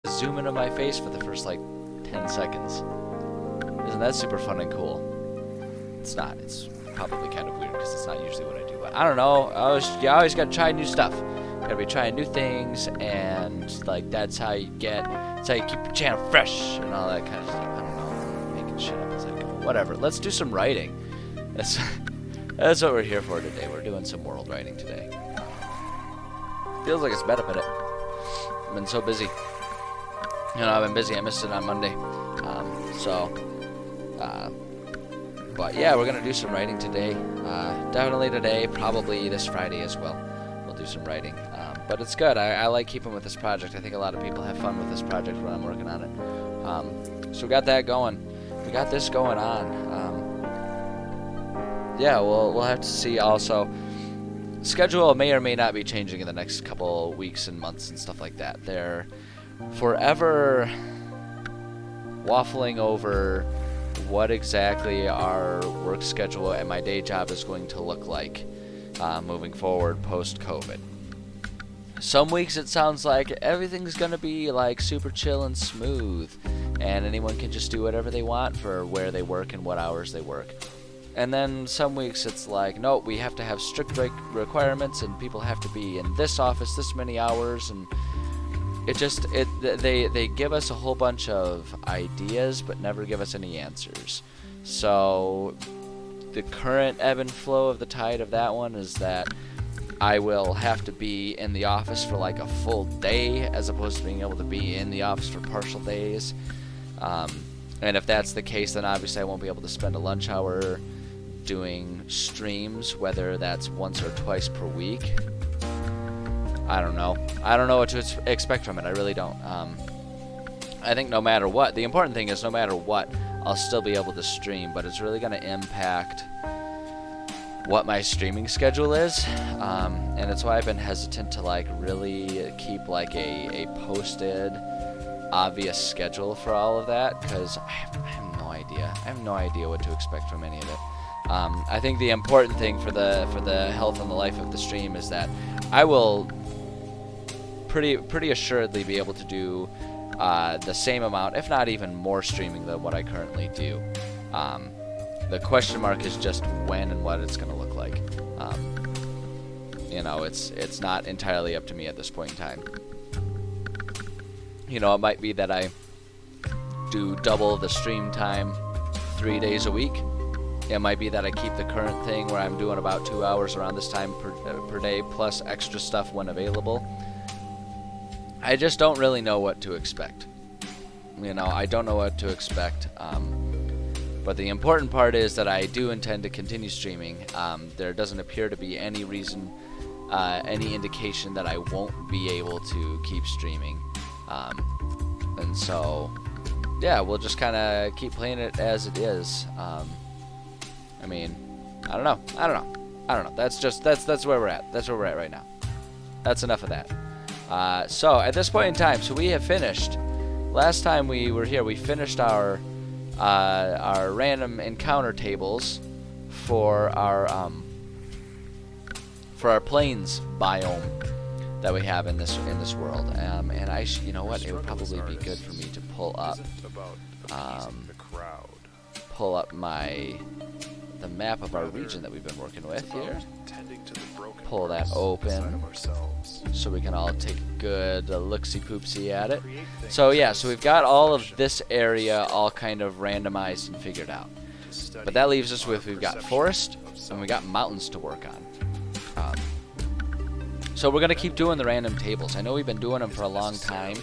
zoom into my face for the first like 10 seconds. Isn't that super fun and cool? It's not. It's probably kind of weird because it's not usually what I do. But I don't know. You always gotta try new stuff. Gotta be trying new things, and like that's how you keep your channel fresh and all that kind of stuff. I don't know. I'm making shit up as I go. Whatever. Let's do some writing. That's what we're here for today. We're doing some world writing today. Feels like it's been a minute. I've been so busy. I've been busy. I missed it on Monday. But yeah, we're gonna do some writing today. Definitely today. Probably this Friday as well. We'll do some writing. But it's good. I like keeping with this project. I think a lot of people have fun with this project when I'm working on it. So we got that going. We got this going on. Yeah, we'll have to see. Also, schedule may or may not be changing in the next couple weeks and months and stuff like that. They're forever waffling over what exactly our work schedule and my day job is going to look like moving forward post-COVID. Some weeks it sounds like everything's going to be like super chill and smooth, and anyone can just do whatever they want for where they work and what hours they work. And then some weeks it's like, no, we have to have strict break requirements and people have to be in this office this many hours, and they give us a whole bunch of ideas but never give us any answers. So the current ebb and flow of the tide of that one is that I will have to be in the office for like a full day as opposed to being able to be in the office for partial days. And if that's the case, then obviously I won't be able to spend a lunch hour doing streams, whether that's once or twice per week. I don't know. I don't know what to expect from it. I really don't. I think no matter what, the important thing is no matter what, I'll still be able to stream, but it's really going to impact what my streaming schedule is, and it's why I've been hesitant to like really keep like a posted obvious schedule for all of that, because I have no idea. I have no idea what to expect from any of it. I think the important thing for the health and the life of the stream is that I will pretty assuredly be able to do the same amount, if not even more, streaming than what I currently do. The question mark is just when and what it's going to look like. It's not entirely up to me at this point in time. It might be that I do double the stream time 3 days a week. It might be that I keep the current thing where I'm doing about 2 hours around this time per day, plus extra stuff when available. I just don't really know what to expect. I don't know what to expect. But the important part is that I do intend to continue streaming. There doesn't appear to be any reason, any indication that I won't be able to keep streaming. And so, yeah, we'll just kind of keep playing it as it is. I don't know. That's where we're at. That's where we're at right now. That's enough of that. So at this point in time, so we have finished. Last time we were here, we finished our random encounter tables for our plains biome that we have in this world. And you know what? It would probably be good for me to pull up the map of our region that we've been working with here. Pull that open so we can all take a good look-see-poopsie at it. So yeah, so we've got all of this area all kind of randomized and figured out. But that leaves us with, we've got forest and we got mountains to work on. So we're going to keep doing the random tables. I know we've been doing them for a long time,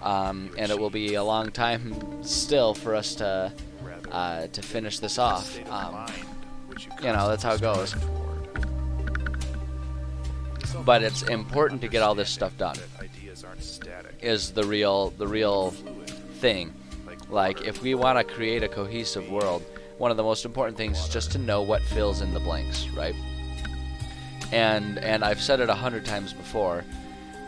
and it will be a long time still for us to finish this off. That's how it goes. But it's important to get all this stuff done. Is the real thing. Like, if we want to create a cohesive world, one of the most important things is just to know what fills in the blanks, right? And I've said it 100 times before.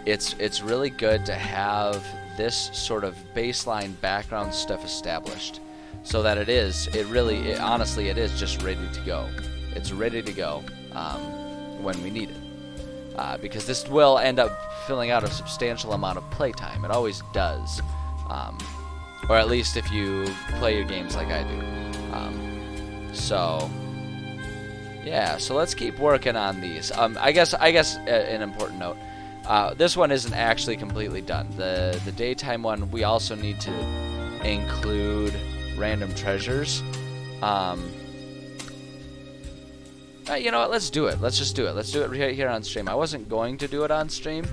It's really good to have this sort of baseline background stuff established, so that it is just ready to go. It's ready to go when we need it. because this will end up filling out a substantial amount of playtime. It always does, or at least if you play your games like I do. So yeah, so let's keep working on these. I guess an important note. This one isn't actually completely done. The daytime one, we also need to include random treasures. You know what? Let's do it. Let's just do it. Let's do it right here on stream. I wasn't going to do it on stream,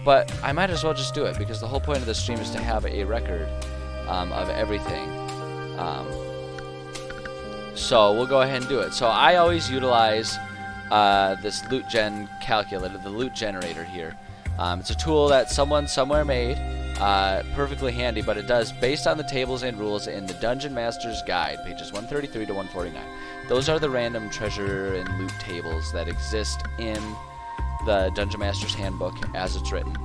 but I might as well just do it because the whole point of the stream is to have a record of everything. So we'll go ahead and do it. So I always utilize this loot gen calculator, the loot generator here. It's a tool that someone somewhere made, perfectly handy, but it does based on the tables and rules in the Dungeon Master's Guide, pages 133 to 149. Those are the random treasure and loot tables that exist in the Dungeon Master's Handbook as it's written,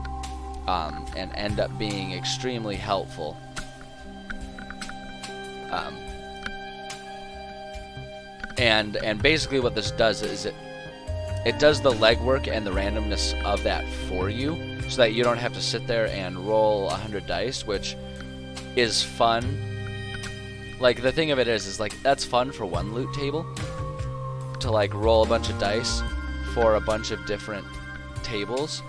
and end up being extremely helpful. And basically what this does is it does the legwork and the randomness of that for you, so that you don't have to sit there and roll 100 dice, which is fun. Like, the thing of it is like, that's fun for one loot table, to like roll a bunch of dice for a bunch of different tables,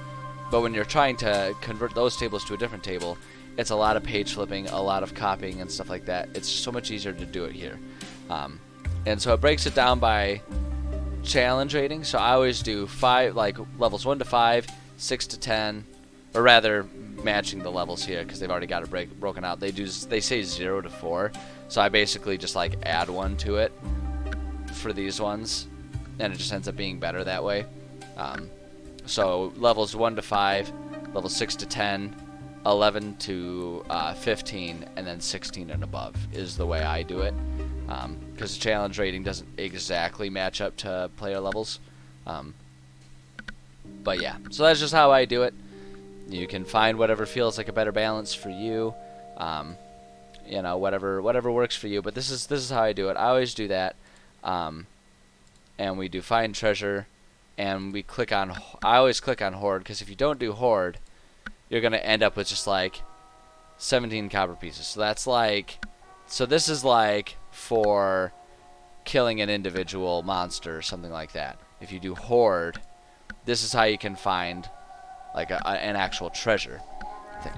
but when you're trying to convert those tables to a different table, it's a lot of page flipping, a lot of copying and stuff like that. It's so much easier to do it here. And so it breaks it down by challenge rating. So I always do 5, like levels 1 to 5, 6 to 10, or rather matching the levels here because they've already got it broken out. They say 0 to 4, so I basically just like add 1 to it for these ones, and it just ends up being better that way. So levels 1 to 5, levels 6 to 10, 11 to 15, and then 16 and above is the way I do it, because the challenge rating doesn't exactly match up to player levels. But yeah, so that's just how I do it. You can find whatever feels like a better balance for you, you know, whatever works for you. But this is how I do it. I always do that, and we do find treasure, and we click on. I always click on hoard, because if you don't do hoard, you're gonna end up with just like 17 copper pieces. So that's like, so this is like for killing an individual monster or something like that. If you do hoard, this is how you can find like an actual treasure thing.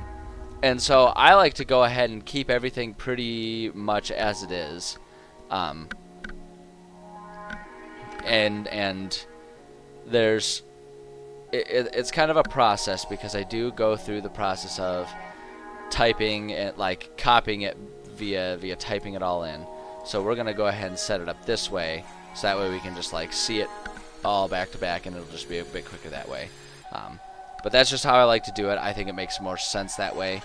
And so I like to go ahead and keep everything pretty much as it is. And there's it's kind of a process, because I do go through the process of typing it, like copying it via typing it all in. So we're gonna go ahead and set it up this way, so that way we can just like see it all back to back, and it'll just be a bit quicker that way. But that's just how I like to do it. I think it makes more sense that way.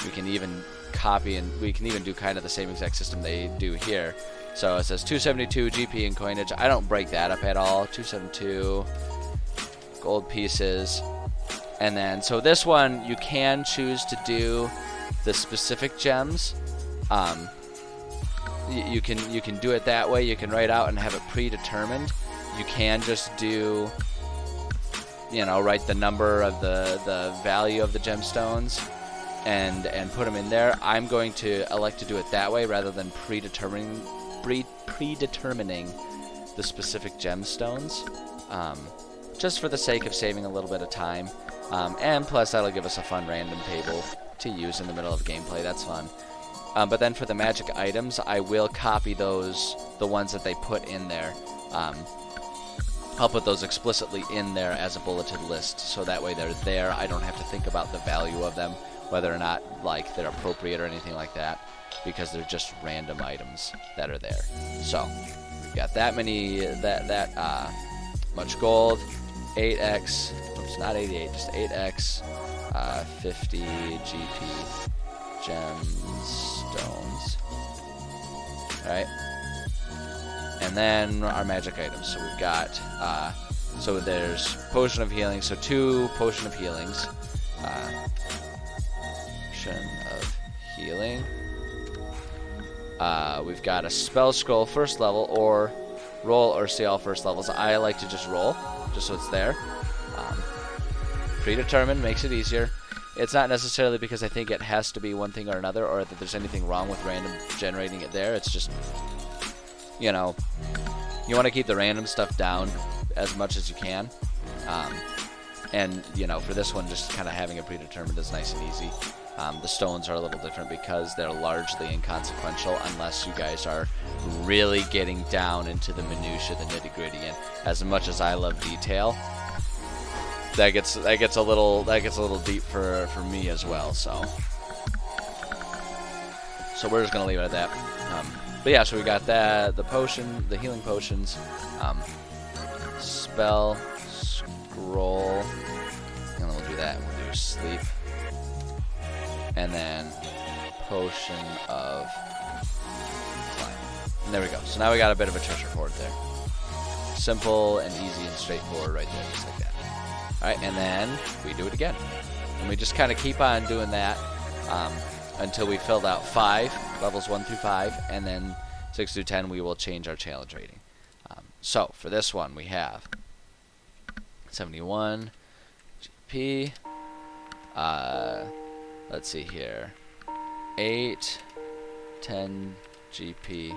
We can even copy, and we can even do kind of the same exact system they do here. So it says 272 GP and coinage. I don't break that up at all. 272 gold pieces. And then, so this one, you can choose to do the specific gems. You can do it that way. You can write out and have it predetermined. You can just do, you know, write the number of the value of the gemstones and put them in there. I'm going to elect to do it that way rather than predetermining the specific gemstones, just for the sake of saving a little bit of time, and plus that'll give us a fun random table to use in the middle of gameplay. That's fun. But then for the magic items, I will copy those, the ones that they put in there. I'll put those explicitly in there as a bulleted list, so that way they're there. I don't have to think about the value of them, whether or not like they're appropriate or anything like that, because they're just random items that are there. So we've got that many, much gold, 8x, oops, not 88, just 8x, 50 GP gemstones. All right. And then our magic items. So we've got, so there's potion of healing. So 2 potion of healings. Potion of healing. We've got a spell scroll first level, or roll or see all first levels. I like to just roll, just so it's there. predetermined makes it easier. It's not necessarily because I think it has to be one thing or another, or that there's anything wrong with random generating it there. It's just, you know, you want to keep the random stuff down as much as you can. And, you know, for this one, just kind of having it predetermined is nice and easy. The stones are a little different because they're largely inconsequential unless you guys are really getting down into the minutia, the nitty-gritty. And as much as I love detail, that gets a little deep for me as well. So we're just gonna leave it at that. But yeah, so we got that, the potion, the healing potions, spell, scroll, and then we'll do that. We'll do sleep, and then potion of climb. And there we go. So now we got a bit of a treasure hoard there. Simple and easy and straightforward right there, just like that. Alright, and then we do it again. And we just kind of keep on doing that until we filled out 5, levels 1 through 5, and then 6 through 10 we will change our challenge rating. So, for this one we have 71 GP, let's see here, 8, 10 GP,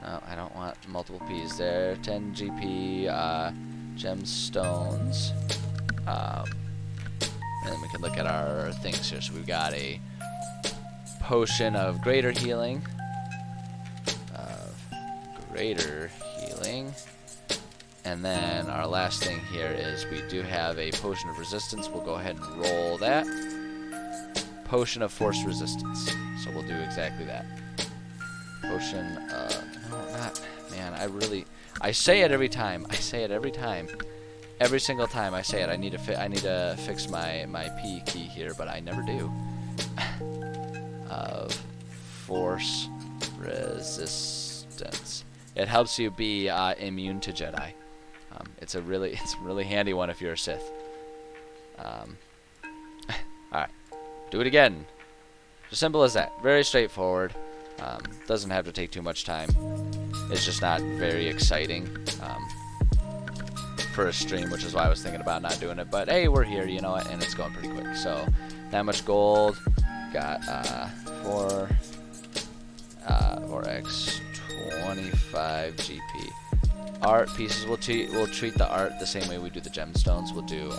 no, I don't want multiple P's there, 10 GP, gemstones, and then we can look at our things here. So we've got a potion of greater healing, and then our last thing here is we do have a potion of resistance. We'll go ahead and roll that. Potion of force resistance. So we'll do exactly that. Potion of, no, not, man, I say it every time. Every single time I say it, I need to fix my P key here, but I never do. Of force resistance. It helps you be immune to Jedi. It's a really handy one if you're a Sith. All right, do it again. As simple as that. Very straightforward. Doesn't have to take too much time. It's just not very exciting for a stream, which is why I was thinking about not doing it. But hey, we're here, you know what, and it's going pretty quick. So that much gold. Got 4x 25 GP. Art pieces. We'll treat the art the same way we do the gemstones. We'll do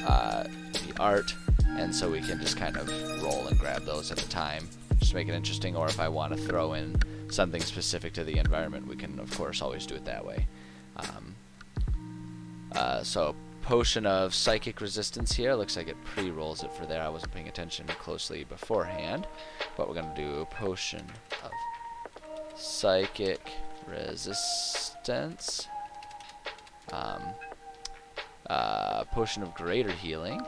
the art, and so we can just kind of roll and grab those at the time, just to make it interesting. Or if I want to throw in something specific to the environment, we can of course always do it that way. So potion of psychic resistance here. Looks like it pre-rolls it for there. I wasn't paying attention closely beforehand, but we're gonna do potion of psychic resistance. Potion of greater healing.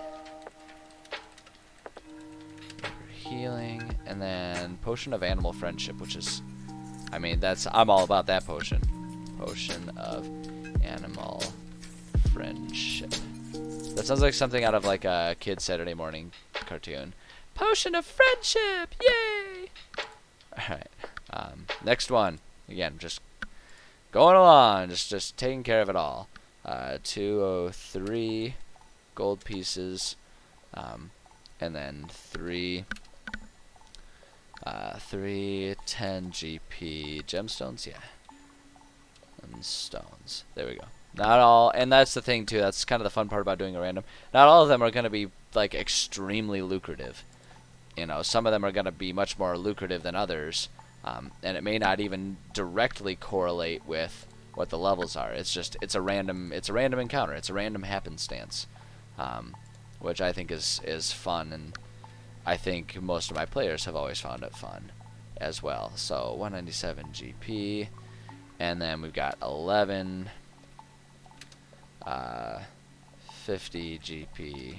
And then potion of animal friendship, which is, I mean, I'm all about that potion. Potion of animal friendship. That sounds like something out of like a kid's Saturday morning cartoon. Potion of friendship, yay! Alright, next one. Again, just going along, just taking care of it all. 203 gold pieces, and then 3 10 GP gemstones, yeah, and stones. There we go. Not all, and that's the thing too. That's kind of the fun part about doing a random. Not all of them are going to be like extremely lucrative. You know, some of them are going to be much more lucrative than others, and it may not even directly correlate with what the levels are. It's a random encounter. It's a random happenstance, which I think is fun, and I think most of my players have always found it fun as well. So 197 GP, and then we've got 11 50 GP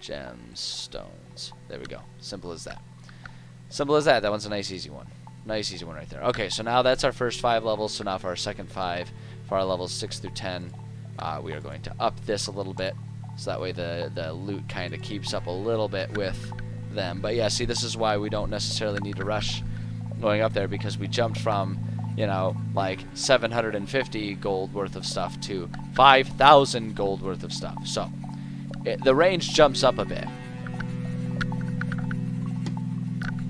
gemstones. There we go. Simple as that. Simple as that. That one's a nice easy one. Nice easy one right there. Okay, so now that's our first 5 levels. So now for our second 5, for our levels 6 through 10, we are going to up this a little bit, so that way the loot kind of keeps up a little bit with them. But yeah, see, this is why we don't necessarily need to rush going up there, because we jumped from you know, like 750 gold worth of stuff to 5,000 gold worth of stuff. So the range jumps up a bit,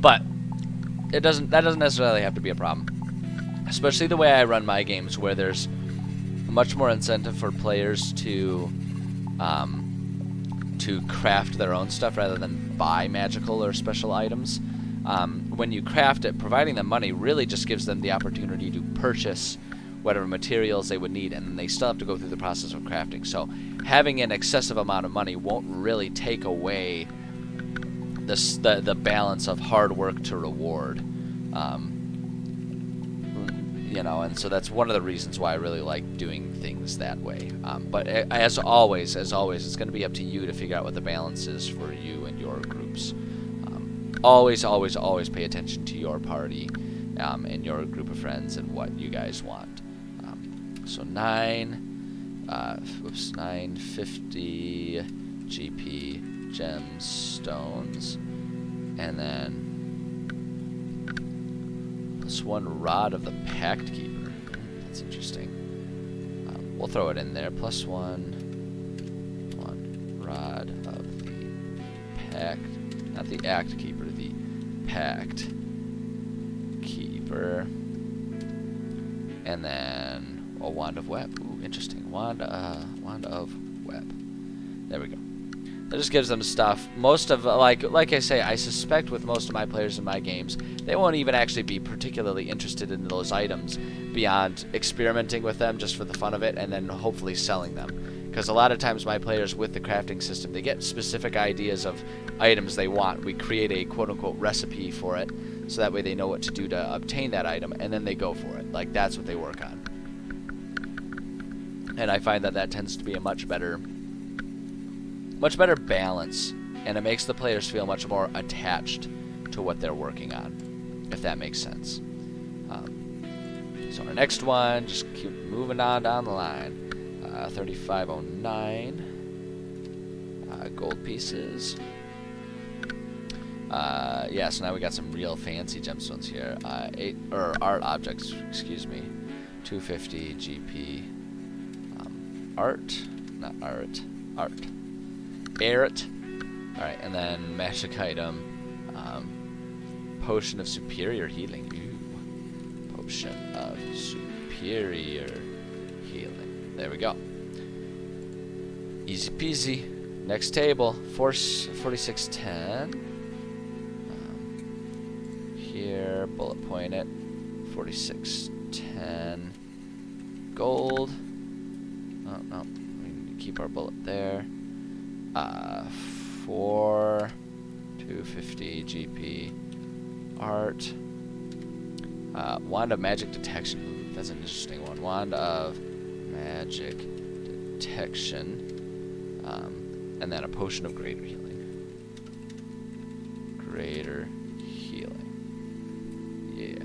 but that doesn't necessarily have to be a problem, especially the way I run my games, where there's much more incentive for players to craft their own stuff rather than buy magical or special items. When you craft it, providing them money really just gives them the opportunity to purchase whatever materials they would need, and they still have to go through the process of crafting. So having an excessive amount of money won't really take away the balance of hard work to reward. You know, and so that's one of the reasons why I really like doing things that way. But as always, it's going to be up to you to figure out what the balance is for you and your groups. Always pay attention to your party and your group of friends and what you guys want. So 950 GP gemstones, and then this one rod of the Pact Keeper. That's interesting. We'll throw it in there. Plus one rod of the Pact, not the Act Keeper, the Pact Keeper, and then a wand of web. Ooh, interesting. Wand of web. There we go. That just gives them stuff. Most of, like I say, I suspect with most of my players in my games, they won't even actually be particularly interested in those items beyond experimenting with them just for the fun of it, and then hopefully selling them. Because a lot of times my players with the crafting system, they get specific ideas of items they want. We create a quote-unquote recipe for it, so that way they know what to do to obtain that item, and then they go for it. Like, that's what they work on. And I find that tends to be a much better balance, and it makes the players feel much more attached to what they're working on, if that makes sense. So our next one, just keep moving on down the line. 3509 gold pieces. Yeah, so now we got some real fancy gemstones here. Art objects, excuse me. 250 GP. Art. Barret. Alright, and then magic item. Potion of superior healing. Ooh. Potion of superior healing. There we go. Easy peasy. Next table. 4610. Here, bullet point it. 4610. Gold. Oh, no. We need to keep our bullet there. 250 GP art. Wand of magic detection. Ooh, that's an interesting one. Wand of magic detection. And then a potion of greater healing. Greater healing. Yeah.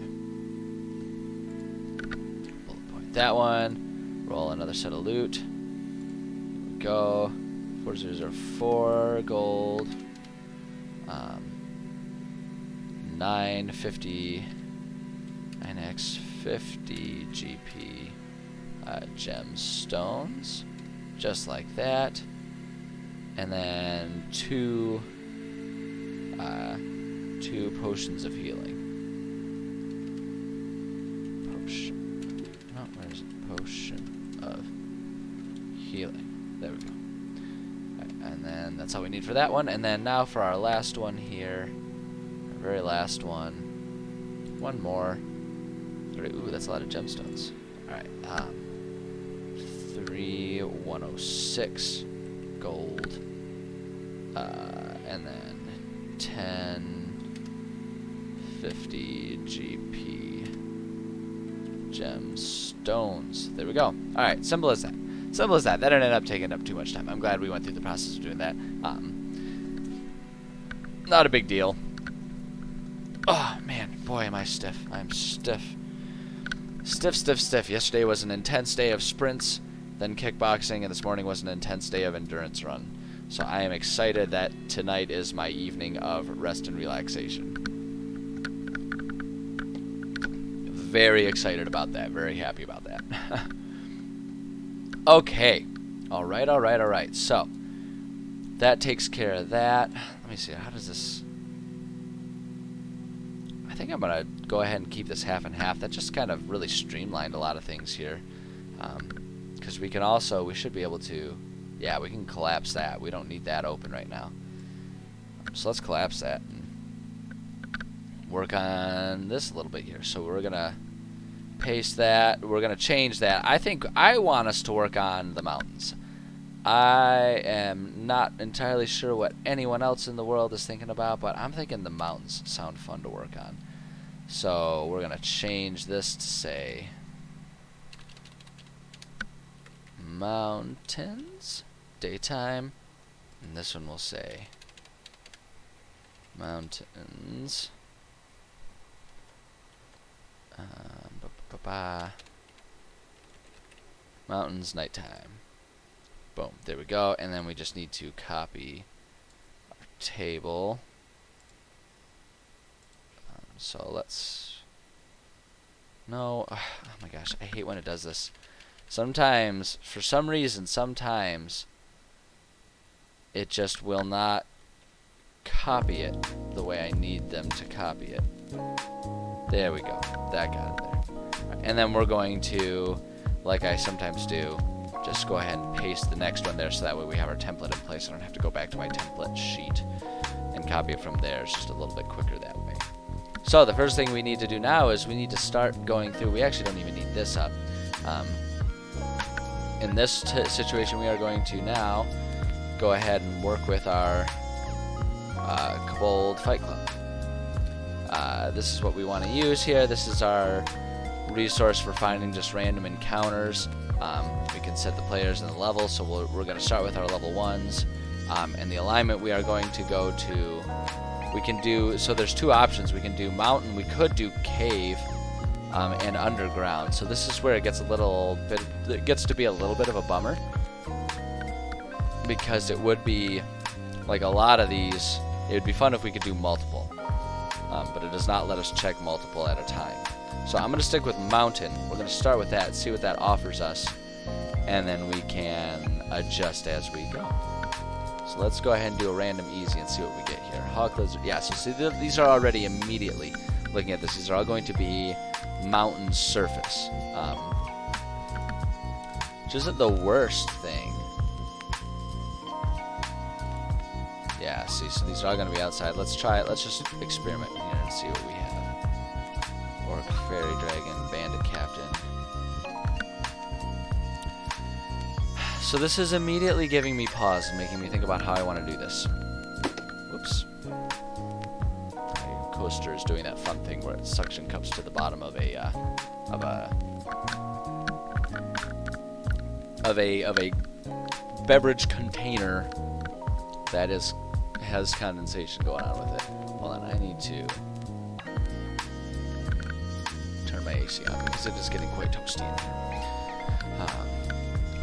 Bullet point that one. Roll another set of loot. Here we go. 4004 gold. 950 9x50 GP gemstones, just like that, and then two potions of healing. Where's it? Potion of healing. There we go. And then that's all we need for that one. And then now for our last one here. Our very last one. One more. Ooh, that's a lot of gemstones. Alright. 3106 gold. And then 1050 GP gemstones. There we go. Alright, simple as that. Simple as that. That didn't end up taking up too much time. I'm glad we went through the process of doing that. Not a big deal. Oh, man. Boy, am I stiff. I'm stiff. Stiff. Yesterday was an intense day of sprints, then kickboxing, and this morning was an intense day of endurance run. So I am excited that tonight is my evening of rest and relaxation. very excited about that. Very happy about that. Okay. All right. So that takes care of that. Let me see. How does this... I think I'm going to go ahead and keep this half and half. That just kind of really streamlined a lot of things here. Because we can also... We should be able to... Yeah, we can collapse that. We don't need that open right now. So let's collapse that. And work on this a little bit here. So we're going to paste that. We're going to change that. I think I want us to work on the mountains. I am not entirely sure what anyone else in the world is thinking about, but I'm thinking the mountains sound fun to work on. So we're going to change this to say mountains, daytime, and this one will say mountains, mountains, nighttime. Boom, there we go. And then we just need to copy our table. So let's... No, oh my gosh, I hate when it does this. Sometimes, for some reason, sometimes it just will not copy it the way I need them to copy it. There we go. That got it there. And then we're going to, like I sometimes do, just go ahead and paste the next one there so that way we have our template in place. I don't have to go back to my template sheet and copy it from there. It's just a little bit quicker that way. So the first thing we need to do now is we need to start going through. We actually don't even need this up. In this situation, we are going to now go ahead and work with our Kobold Fight Club. This is what we want to use here. This is our resource for finding just random encounters. We can set the players in the level, so we're going to start with our level 1s. And the alignment we are going to go to, we can do, so there's two options. We can do mountain, we could do cave, and underground. So this is where it gets a little bit, it gets to be a little bit of a bummer. Because it would be, like a lot of these, it would be fun if we could do multiple. But it does not let us check multiple at a time. So I'm going to stick with mountain. We're going to start with that, see what that offers us, and then we can adjust as we go. So let's go ahead and do a random easy and see what we get here. Hawk Lizard, yeah, so see these are already immediately, looking at this, these are all going to be mountain surface. Which isn't the worst thing. Yeah, see, so these are all going to be outside. Let's try it, let's just experiment here and see what we have. Orc, Fairy Dragon, Bandit Captain. So this is immediately giving me pause and making me think about how I want to do this. Whoops. My coaster is doing that fun thing where it suction cups to the bottom of a beverage container that has condensation going on with it. Hold on, I need to turn my AC on because it is getting quite toasty in here.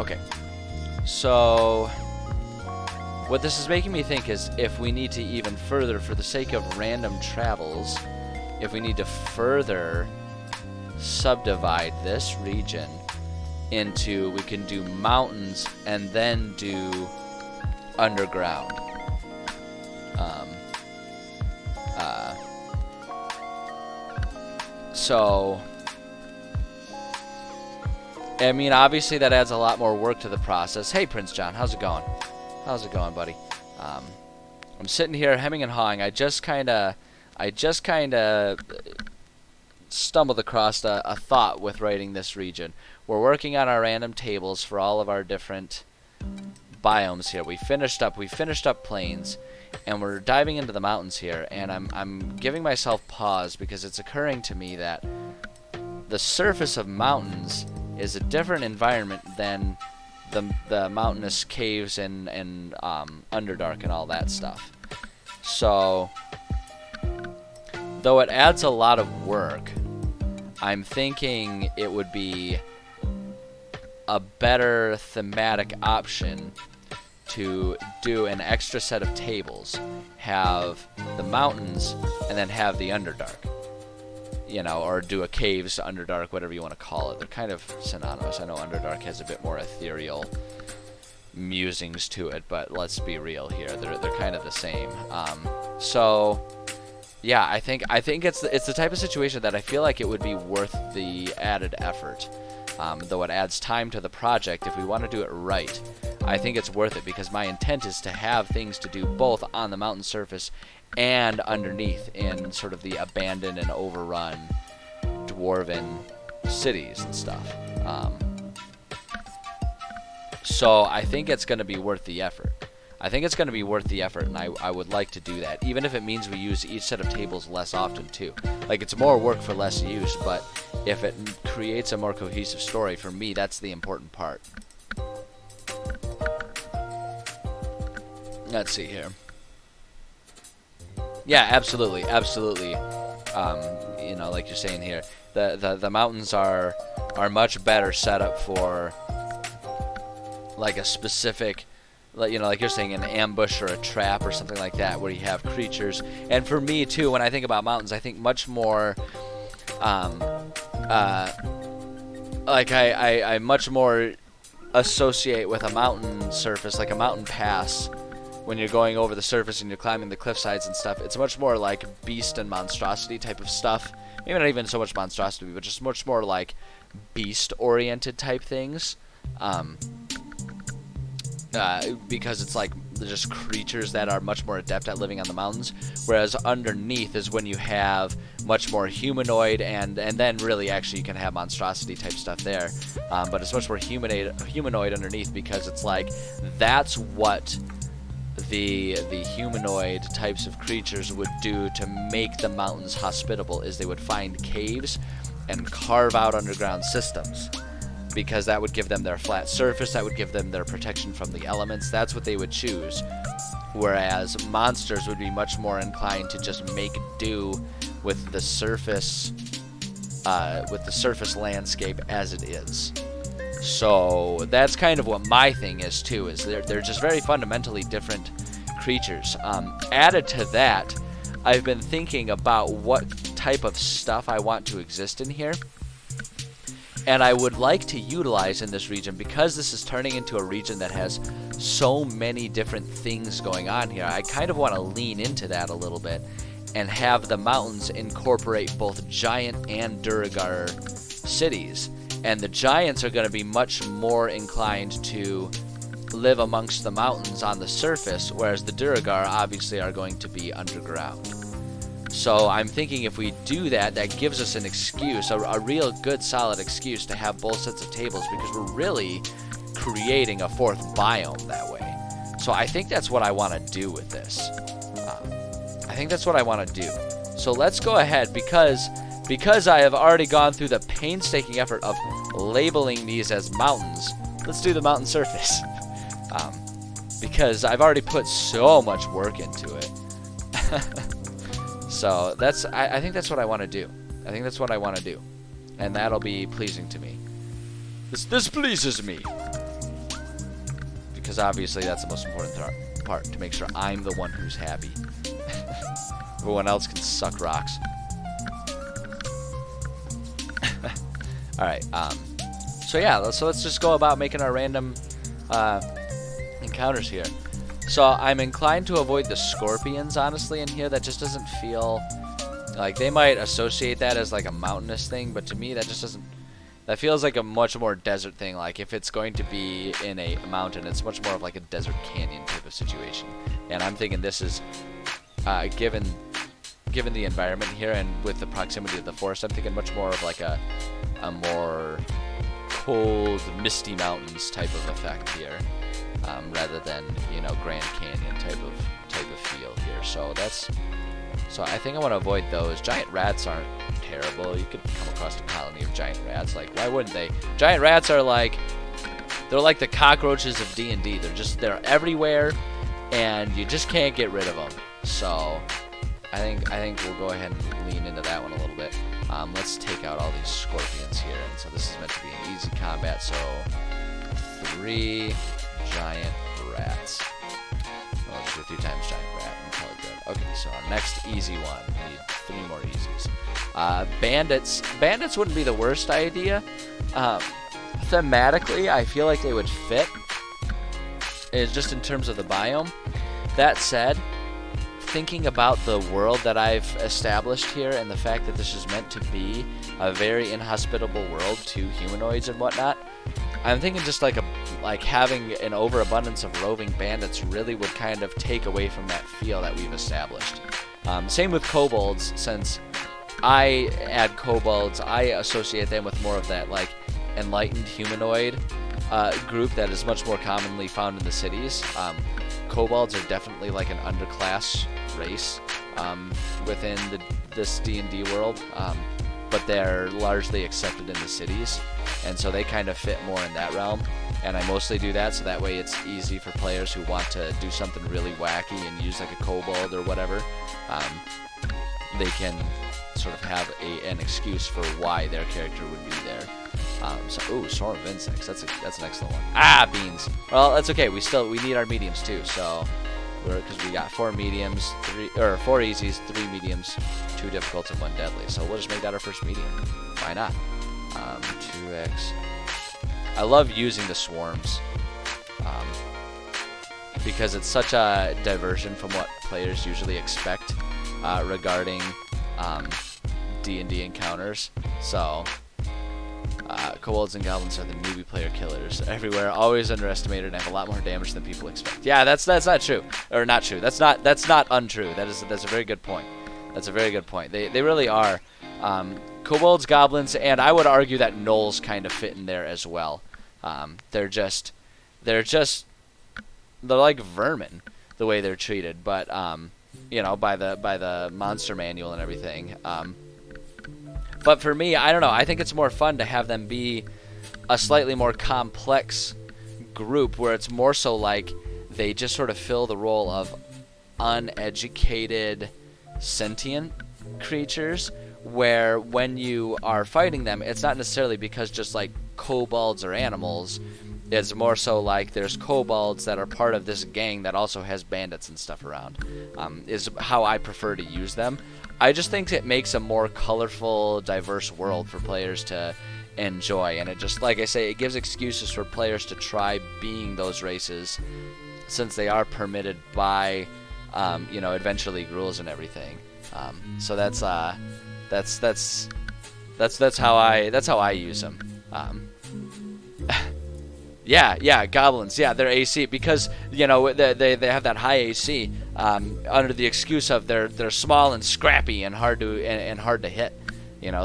Okay, so what this is making me think is if we need to even further, for the sake of random travels, if we need to further subdivide this region into, we can do mountains and then do underground. So, I mean, obviously that adds a lot more work to the process. Hey, Prince John, how's it going? How's it going, buddy? I'm sitting here hemming and hawing. I just kind of stumbled across a thought with writing this region. We're working on our random tables for all of our different biomes here. We finished up plains, and we're diving into the mountains here, and I'm giving myself pause because it's occurring to me that the surface of mountains is a different environment than the mountainous caves and Underdark and all that stuff. So, though it adds a lot of work, I'm thinking it would be a better thematic option to do an extra set of tables, have the mountains, and then have the Underdark. you know, or do a caves, Underdark, whatever you want to call it. They're kind of synonymous. I know Underdark has a bit more ethereal musings to it, but let's be real here. They're kind of the same. So yeah, I think it's the type of situation that I feel like it would be worth the added effort. Though it adds time to the project, if we want to do it right, I think it's worth it, because my intent is to have things to do both on the mountain surface and underneath in sort of the abandoned and overrun dwarven cities and stuff. So I think it's going to be worth the effort. I think it's going to be worth the effort, and I would like to do that, even if it means we use each set of tables less often too. Like, it's more work for less use, but if it creates a more cohesive story, for me, that's the important part. Let's see here. Yeah, absolutely, absolutely. You know, like you're saying here, the mountains are much better set up for like a specific, you know, like you're saying, an ambush or a trap or something like that, where you have creatures. And for me too, when I think about mountains, I think much more like I much more associate with a mountain surface, like a mountain pass. When you're going over the surface and you're climbing the cliff sides and stuff, it's much more like beast and monstrosity type of stuff. Maybe not even so much monstrosity, but just much more like beast oriented type things. Because it's like just creatures that are much more adept at living on the mountains, whereas underneath is when you have much more humanoid, and then really actually you can have monstrosity type stuff there, but it's much more humanoid underneath, because it's like that's what the humanoid types of creatures would do to make the mountains hospitable, is they would find caves and carve out underground systems, because that would give them their flat surface, that would give them their protection from the elements. That's what they would choose. Whereas monsters would be much more inclined to just make do with the surface landscape as it is. So that's kind of what my thing is too. Is they're just very fundamentally different creatures. Added to that, I've been thinking about what type of stuff I want to exist in here. And I would like to utilize in this region, because this is turning into a region that has so many different things going on here, I kind of want to lean into that a little bit and have the mountains incorporate both giant and Duergar cities. And the giants are going to be much more inclined to live amongst the mountains on the surface, whereas the Duergar obviously are going to be underground. So I'm thinking if we do that, that gives us an excuse, a real good solid excuse to have both sets of tables, because we're really creating a fourth biome that way. So I think that's what I want to do with this. I think that's what I want to do. So let's go ahead, because I have already gone through the painstaking effort of labeling these as mountains, let's do the mountain surface. Because I've already put so much work into it. So I think that's what I want to do. I think that's what I want to do. And that'll be pleasing to me. This pleases me. Because obviously that's the most important part, to make sure I'm the one who's happy. Everyone else can suck rocks. Alright, so yeah, let's just go about making our random encounters here. So I'm inclined to avoid the scorpions, honestly, in here. That just doesn't feel like, they might associate that as like a mountainous thing, but to me that just doesn't, that feels like a much more desert thing. Like if it's going to be in a mountain, it's much more of like a desert canyon type of situation. And I'm thinking this is, given the environment here and with the proximity of the forest, I'm thinking much more of like a more cold, misty mountains type of effect here. Rather than, you know, Grand Canyon type of feel here. So I think I want to avoid those. Giant rats aren't terrible. You could come across a colony of giant rats. Like, why wouldn't they? Giant rats are like, they're like the cockroaches of D&D. They're everywhere, and you just can't get rid of them. So I think we'll go ahead and lean into that one a little bit. Let's take out all these scorpions here. And so this is meant to be an easy combat. So 3 giant rats. Well, let's do 3 times giant rat and call it good. Okay, so our next easy one, we need 3 more easies. Bandits wouldn't be the worst idea. Thematically, I feel like they would fit. It's just in terms of the biome. That said, thinking about the world that I've established here and the fact that this is meant to be a very inhospitable world to humanoids and whatnot, I'm thinking just like having an overabundance of roving bandits really would kind of take away from that feel that we've established. Same with kobolds, since I add kobolds, I associate them with more of that like enlightened humanoid group that is much more commonly found in the cities. Kobolds are definitely like an underclass race within this D&D world, but they're largely accepted in the cities, and so they kind of fit more in that realm. And I mostly do that so that way it's easy for players who want to do something really wacky and use like a kobold or whatever. They can sort of have an excuse for why their character would be there. Swarm of insects. That's an excellent one. Beans. Well, that's okay. We need our mediums too. So because we got 4 mediums, 4 easies, 3 mediums, 2 difficults, and 1 deadly. So we'll just make that our first medium. Why not? 2x. I love using the swarms because it's such a diversion from what players usually expect regarding D&D encounters. So kobolds and goblins are the newbie player killers everywhere, always underestimated, and have a lot more damage than people expect. Yeah, that's not true, or not true. That's not untrue. That's a very good point. That's a very good point. They really are. Kobolds, goblins, and I would argue that gnolls kind of fit in there as well. They're like vermin the way they're treated, but by the monster manual and everything. But for me, I don't know. I think it's more fun to have them be a slightly more complex group where it's more so like they just sort of fill the role of uneducated sentient creatures, where when you are fighting them, it's not necessarily because just like kobolds are animals. It's more so like there's kobolds that are part of this gang that also has bandits and stuff around, is how I prefer to use them. I just think it makes a more colorful, diverse world for players to enjoy, and it just, like I say, it gives excuses for players to try being those races, since they are permitted by, Adventure League rules and everything. So that's how I use them. Yeah, goblins. Yeah, they're AC because they have that high AC under the excuse of they're small and scrappy and hard to hit,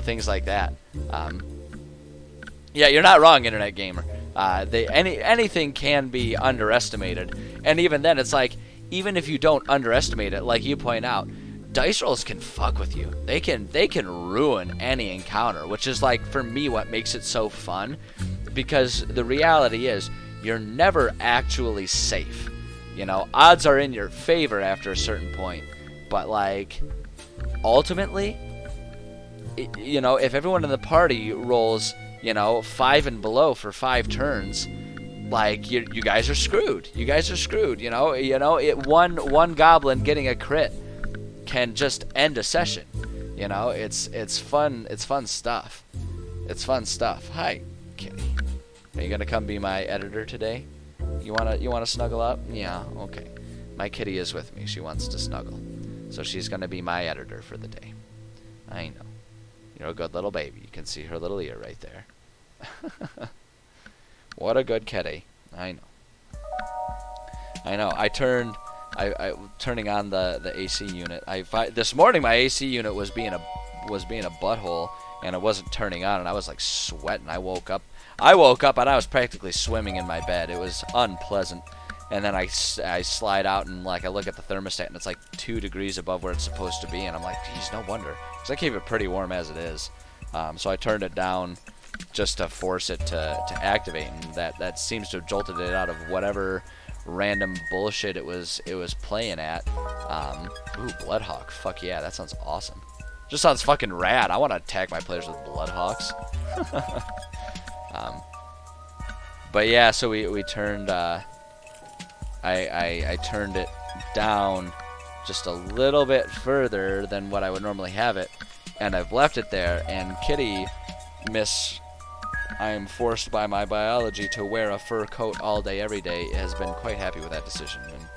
things like that. Yeah, you're not wrong, Internet Gamer. Anything can be underestimated, and even then, it's like even if you don't underestimate it, like you point out, dice rolls can fuck with you. They can ruin any encounter, which is like for me what makes it so fun. Because the reality is, you're never actually safe. Odds are in your favor after a certain point. But, ultimately, if everyone in the party rolls, 5 and below for 5 turns, you guys are screwed. You guys are screwed, one goblin getting a crit can just end a session. It's fun stuff. It's fun stuff. Hi, kitty. Are you gonna come be my editor today? You wanna snuggle up? Yeah, okay. My kitty is with me. She wants to snuggle, so she's gonna be my editor for the day. I know. You're a good little baby. You can see her little ear right there. What a good kitty. I know. I turning on the AC unit. This morning my AC unit was being a butthole, and it wasn't turning on, and I was like sweating. I woke up and I was practically swimming in my bed. It was unpleasant. And then I slide out and I look at the thermostat and it's like 2 degrees above where it's supposed to be, and I'm like, geez, no wonder, because I keep it pretty warm as it is. So I turned it down just to force it to activate, and that seems to have jolted it out of whatever random bullshit it was playing at. Bloodhawk. Fuck yeah, that sounds awesome. Just sounds fucking rad. I want to attack my players with Bloodhawks. But yeah, so we turned I turned it down just a little bit further than what I would normally have it, and I've left it there, and Kitty, I am forced by my biology to wear a fur coat all day, every day, has been quite happy with that decision. And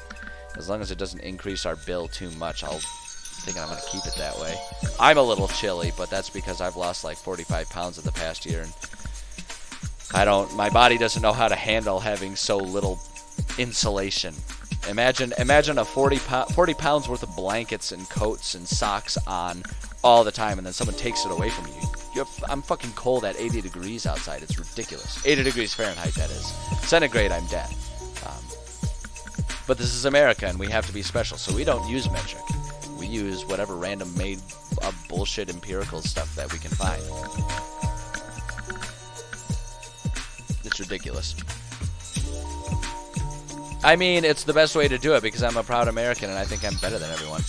as long as it doesn't increase our bill too much, I'm going to keep it that way. I'm a little chilly, but that's because I've lost like 45 pounds in the past year, and my body doesn't know how to handle having so little insulation. Imagine a 40 pounds worth of blankets and coats and socks on all the time, and then someone takes it away from you. I'm fucking cold at 80 degrees outside. It's ridiculous. 80 degrees Fahrenheit, that is. Centigrade, I'm dead. But this is America, and we have to be special, so we don't use metric. We use whatever random made up bullshit empirical stuff that we can find. It's ridiculous. I mean, it's the best way to do it because I'm a proud American and I think I'm better than everyone.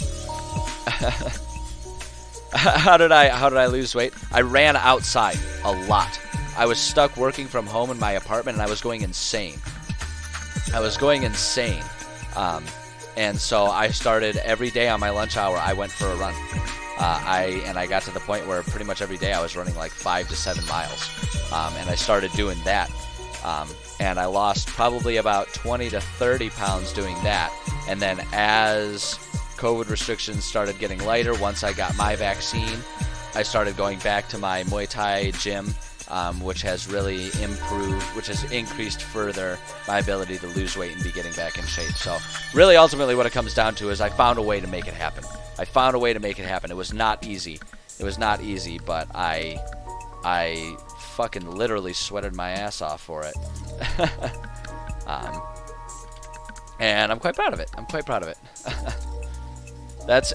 How did I lose weight? I ran outside a lot. I was stuck working from home in my apartment and I was going insane. And so I started every day on my lunch hour, I went for a run. I got to the point where pretty much every day I was running like 5 to 7 miles. And I started doing that. And I lost probably about 20 to 30 pounds doing that. And then as COVID restrictions started getting lighter, once I got my vaccine, I started going back to my Muay Thai gym, which has really improved, which has increased further my ability to lose weight and be getting back in shape. So really, ultimately, what it comes down to is I found a way to make it happen. It was not easy. But I fucking literally sweated my ass off for it. And I'm quite proud of it.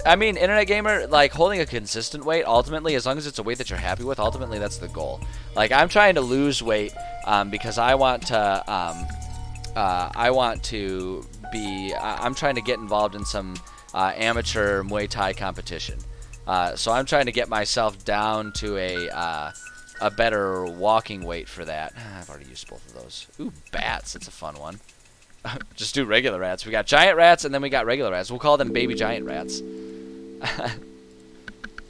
Internet gamer, like, holding a consistent weight, ultimately, as long as it's a weight that you're happy with, ultimately that's the goal. Like, I'm trying to lose weight because I'm trying to get involved in some amateur Muay Thai competition. So I'm trying to get myself down to a better walking weight for that. I've already used both of those. Ooh, bats. That's a fun one. Just do regular rats. We got giant rats, and then we got regular rats. We'll call them baby giant rats.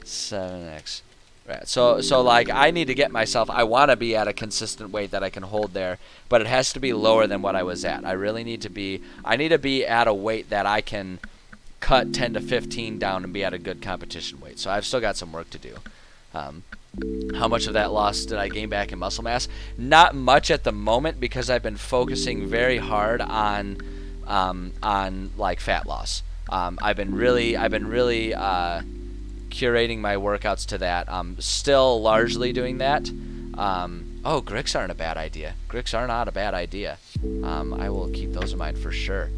7x. Right. So like, I need to get myself, I want to be at a consistent weight that I can hold there, but it has to be lower than what I was at. I need to be at a weight that I can cut 10 to 15 down and be at a good competition weight. So I've still got some work to do. How much of that loss did I gain back in muscle mass? Not much at the moment because I've been focusing very hard on like fat loss. I've been really curating my workouts to that. Still largely doing that. Grix aren't a bad idea. Grix are not a bad idea. I will keep those in mind for sure.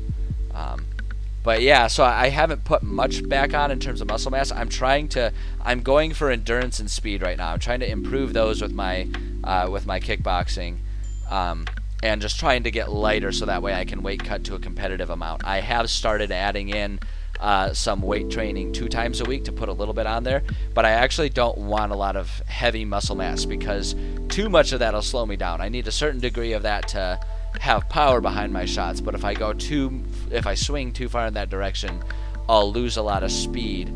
But yeah, so I haven't put much back on in terms of muscle mass. I'm going for endurance and speed right now. I'm trying to improve those with my kickboxing, and just trying to get lighter so that way I can weight cut to a competitive amount. I have started adding in some weight training 2 times a week to put a little bit on there, but I actually don't want a lot of heavy muscle mass because too much of that will slow me down. I need a certain degree of that to have power behind my shots, but if I swing too far in that direction, I'll lose a lot of speed.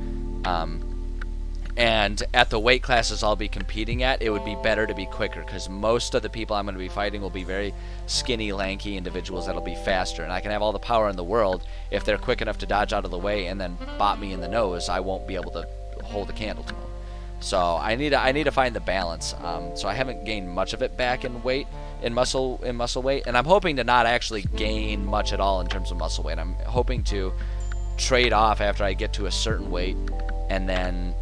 And at the weight classes I'll be competing at, it would be better to be quicker because most of the people I'm going to be fighting will be very skinny, lanky individuals that'll be faster, and I can have all the power in the world. If they're quick enough to dodge out of the way and then bop me in the nose, I won't be able to hold a candle to them. So I need to find the balance. So I haven't gained much of it back in weight, in muscle weight, and I'm hoping to not actually gain much at all in terms of muscle weight. I'm hoping to trade off after I get to a certain weight and then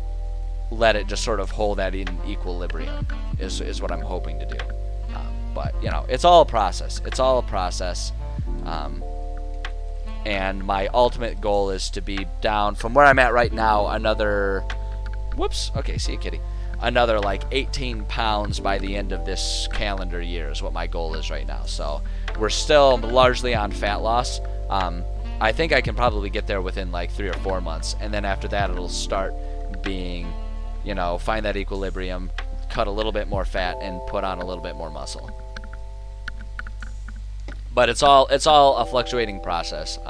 let it just sort of hold that in equilibrium is what I'm hoping to do. But it's all a process. And my ultimate goal is to be down from where I'm at right now another see you, kitty. Another like 18 pounds by the end of this calendar year is what my goal is right now. So we're still largely on fat loss. I think I can probably get there within like 3 or 4 months, and then after that it'll start being, find that equilibrium, cut a little bit more fat, and put on a little bit more muscle. But it's all a fluctuating process.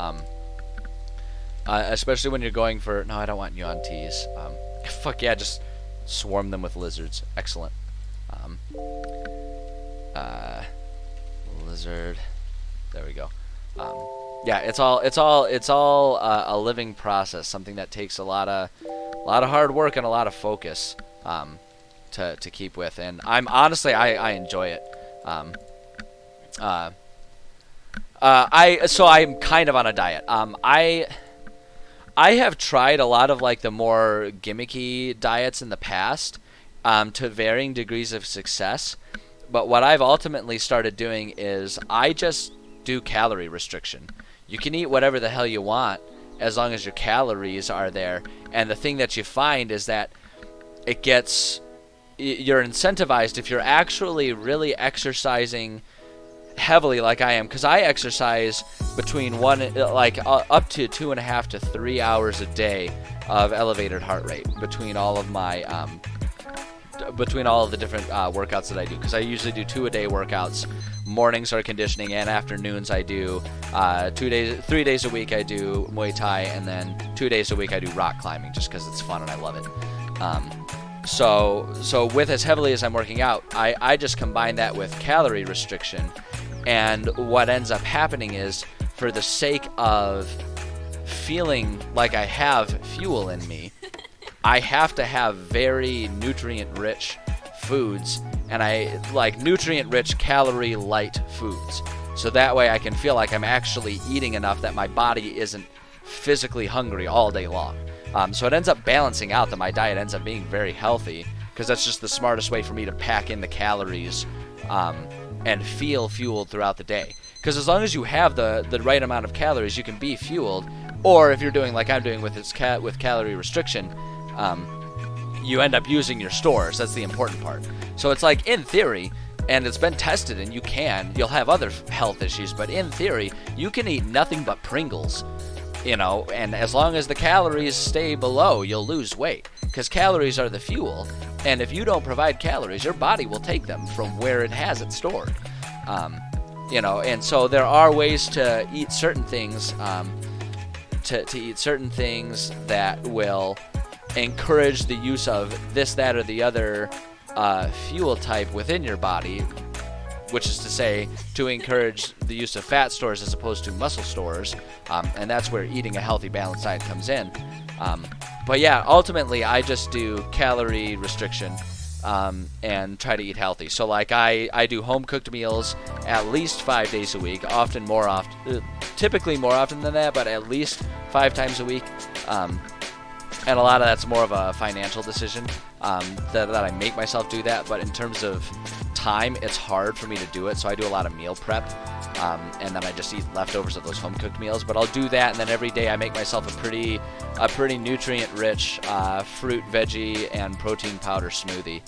especially when you're going for. No, I don't want yuan teas. Fuck yeah, just swarm them with lizards. Excellent. Um, lizard. There we go. Yeah, it's all a living process. Something that takes a lot of hard work and a lot of focus to keep with. And I'm honestly I enjoy it. I'm kind of on a diet. I have tried a lot of like the more gimmicky diets in the past, to varying degrees of success. But what I've ultimately started doing is I just do calorie restriction. You can eat whatever the hell you want as long as your calories are there. And the thing that you find is that you're incentivized if you're actually really exercising heavily like I am, because I exercise between up to 2.5 to 3 hours a day of elevated heart rate between all of my between all of the different workouts that I do, because I usually do 2-a-day workouts. Mornings are conditioning, and afternoons I do 3 days a week I do Muay Thai, and then 2 days a week I do rock climbing, just because it's fun and I love it. So with as heavily as I'm working out, I just combine that with calorie restriction. And what ends up happening is, for the sake of feeling like I have fuel in me, I have to have very nutrient-rich foods, and I like nutrient-rich, calorie-light foods. So that way I can feel like I'm actually eating enough that my body isn't physically hungry all day long. So it ends up balancing out that my diet ends up being very healthy, because that's just the smartest way for me to pack in the calories and feel fueled throughout the day. Because as long as you have the right amount of calories, you can be fueled. Or if you're doing like I'm doing with with calorie restriction, you end up using your stores. That's the important part. So it's like, in theory, and it's been tested, and you'll have other health issues, but in theory, you can eat nothing but Pringles, and as long as the calories stay below, you'll lose weight, because calories are the fuel, and if you don't provide calories, your body will take them from where it has it stored. And so there are ways to eat certain things, to eat certain things that will encourage the use of this, that, or the other fuel type within your body, which is to say, to encourage the use of fat stores as opposed to muscle stores, and that's where eating a healthy, balanced diet comes in. But yeah, ultimately, I just do calorie restriction and try to eat healthy. So like I do home-cooked meals at least 5 days a week, typically more often than that, but at least 5 times a week. And a lot of that's more of a financial decision, that I make myself do that. But in terms of time, it's hard for me to do it, so I do a lot of meal prep, and then I just eat leftovers of those home-cooked meals. But I'll do that, and then every day I make myself a pretty nutrient-rich fruit, veggie, and protein powder smoothie.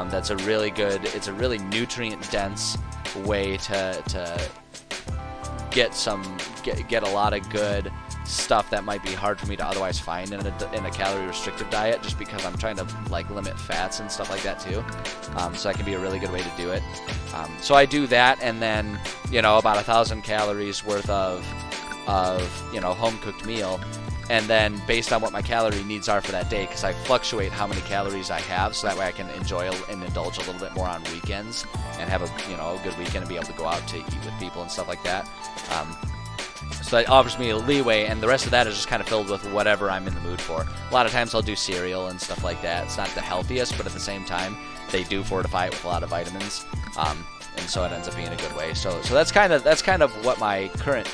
That's a really good. It's a really nutrient-dense way to get a lot of good stuff that might be hard for me to otherwise find in a calorie restricted diet, just because I'm trying to like limit fats and stuff like that too. So that can be a really good way to do it. So I do that, and then about 1,000 calories worth of home cooked meal, and then based on what my calorie needs are for that day, because I fluctuate how many calories I have, so that way I can enjoy and indulge a little bit more on weekends and have a good weekend and be able to go out to eat with people and stuff like that. So that offers me a leeway, and the rest of that is just kind of filled with whatever I'm in the mood for. A lot of times I'll do cereal and stuff like that. It's not the healthiest, but at the same time, they do fortify it with a lot of vitamins, and so it ends up being a good way. So that's kind of what my current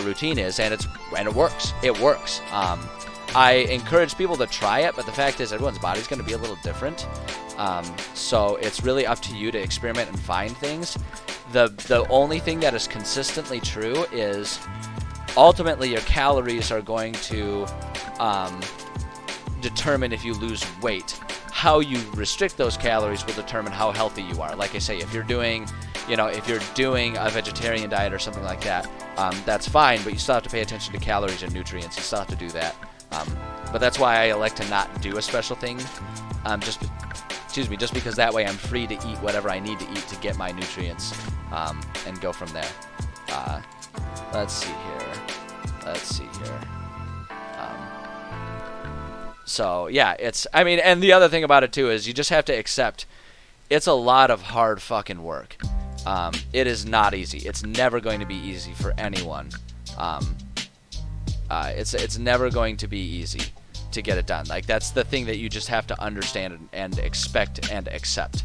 routine is, and it works. It works. I encourage people to try it, but the fact is everyone's body's going to be a little different. So it's really up to you to experiment and find things. The only thing that is consistently true is ultimately your calories are going to determine if you lose weight. How you restrict those calories will determine how healthy you are. Like I say, if you're doing a vegetarian diet or something like that, that's fine, but you still have to pay attention to calories and nutrients. You still have to do that. But that's why I elect to not do a special thing. Just because that way I'm free to eat whatever I need to eat to get my nutrients, and go from there. Let's see here. So yeah, I mean, and the other thing about it too is you just have to accept it's a lot of hard fucking work. It is not easy. It's never going to be easy for anyone. It's never going to be easy to get it done. Like, that's the thing that you just have to understand and expect and accept.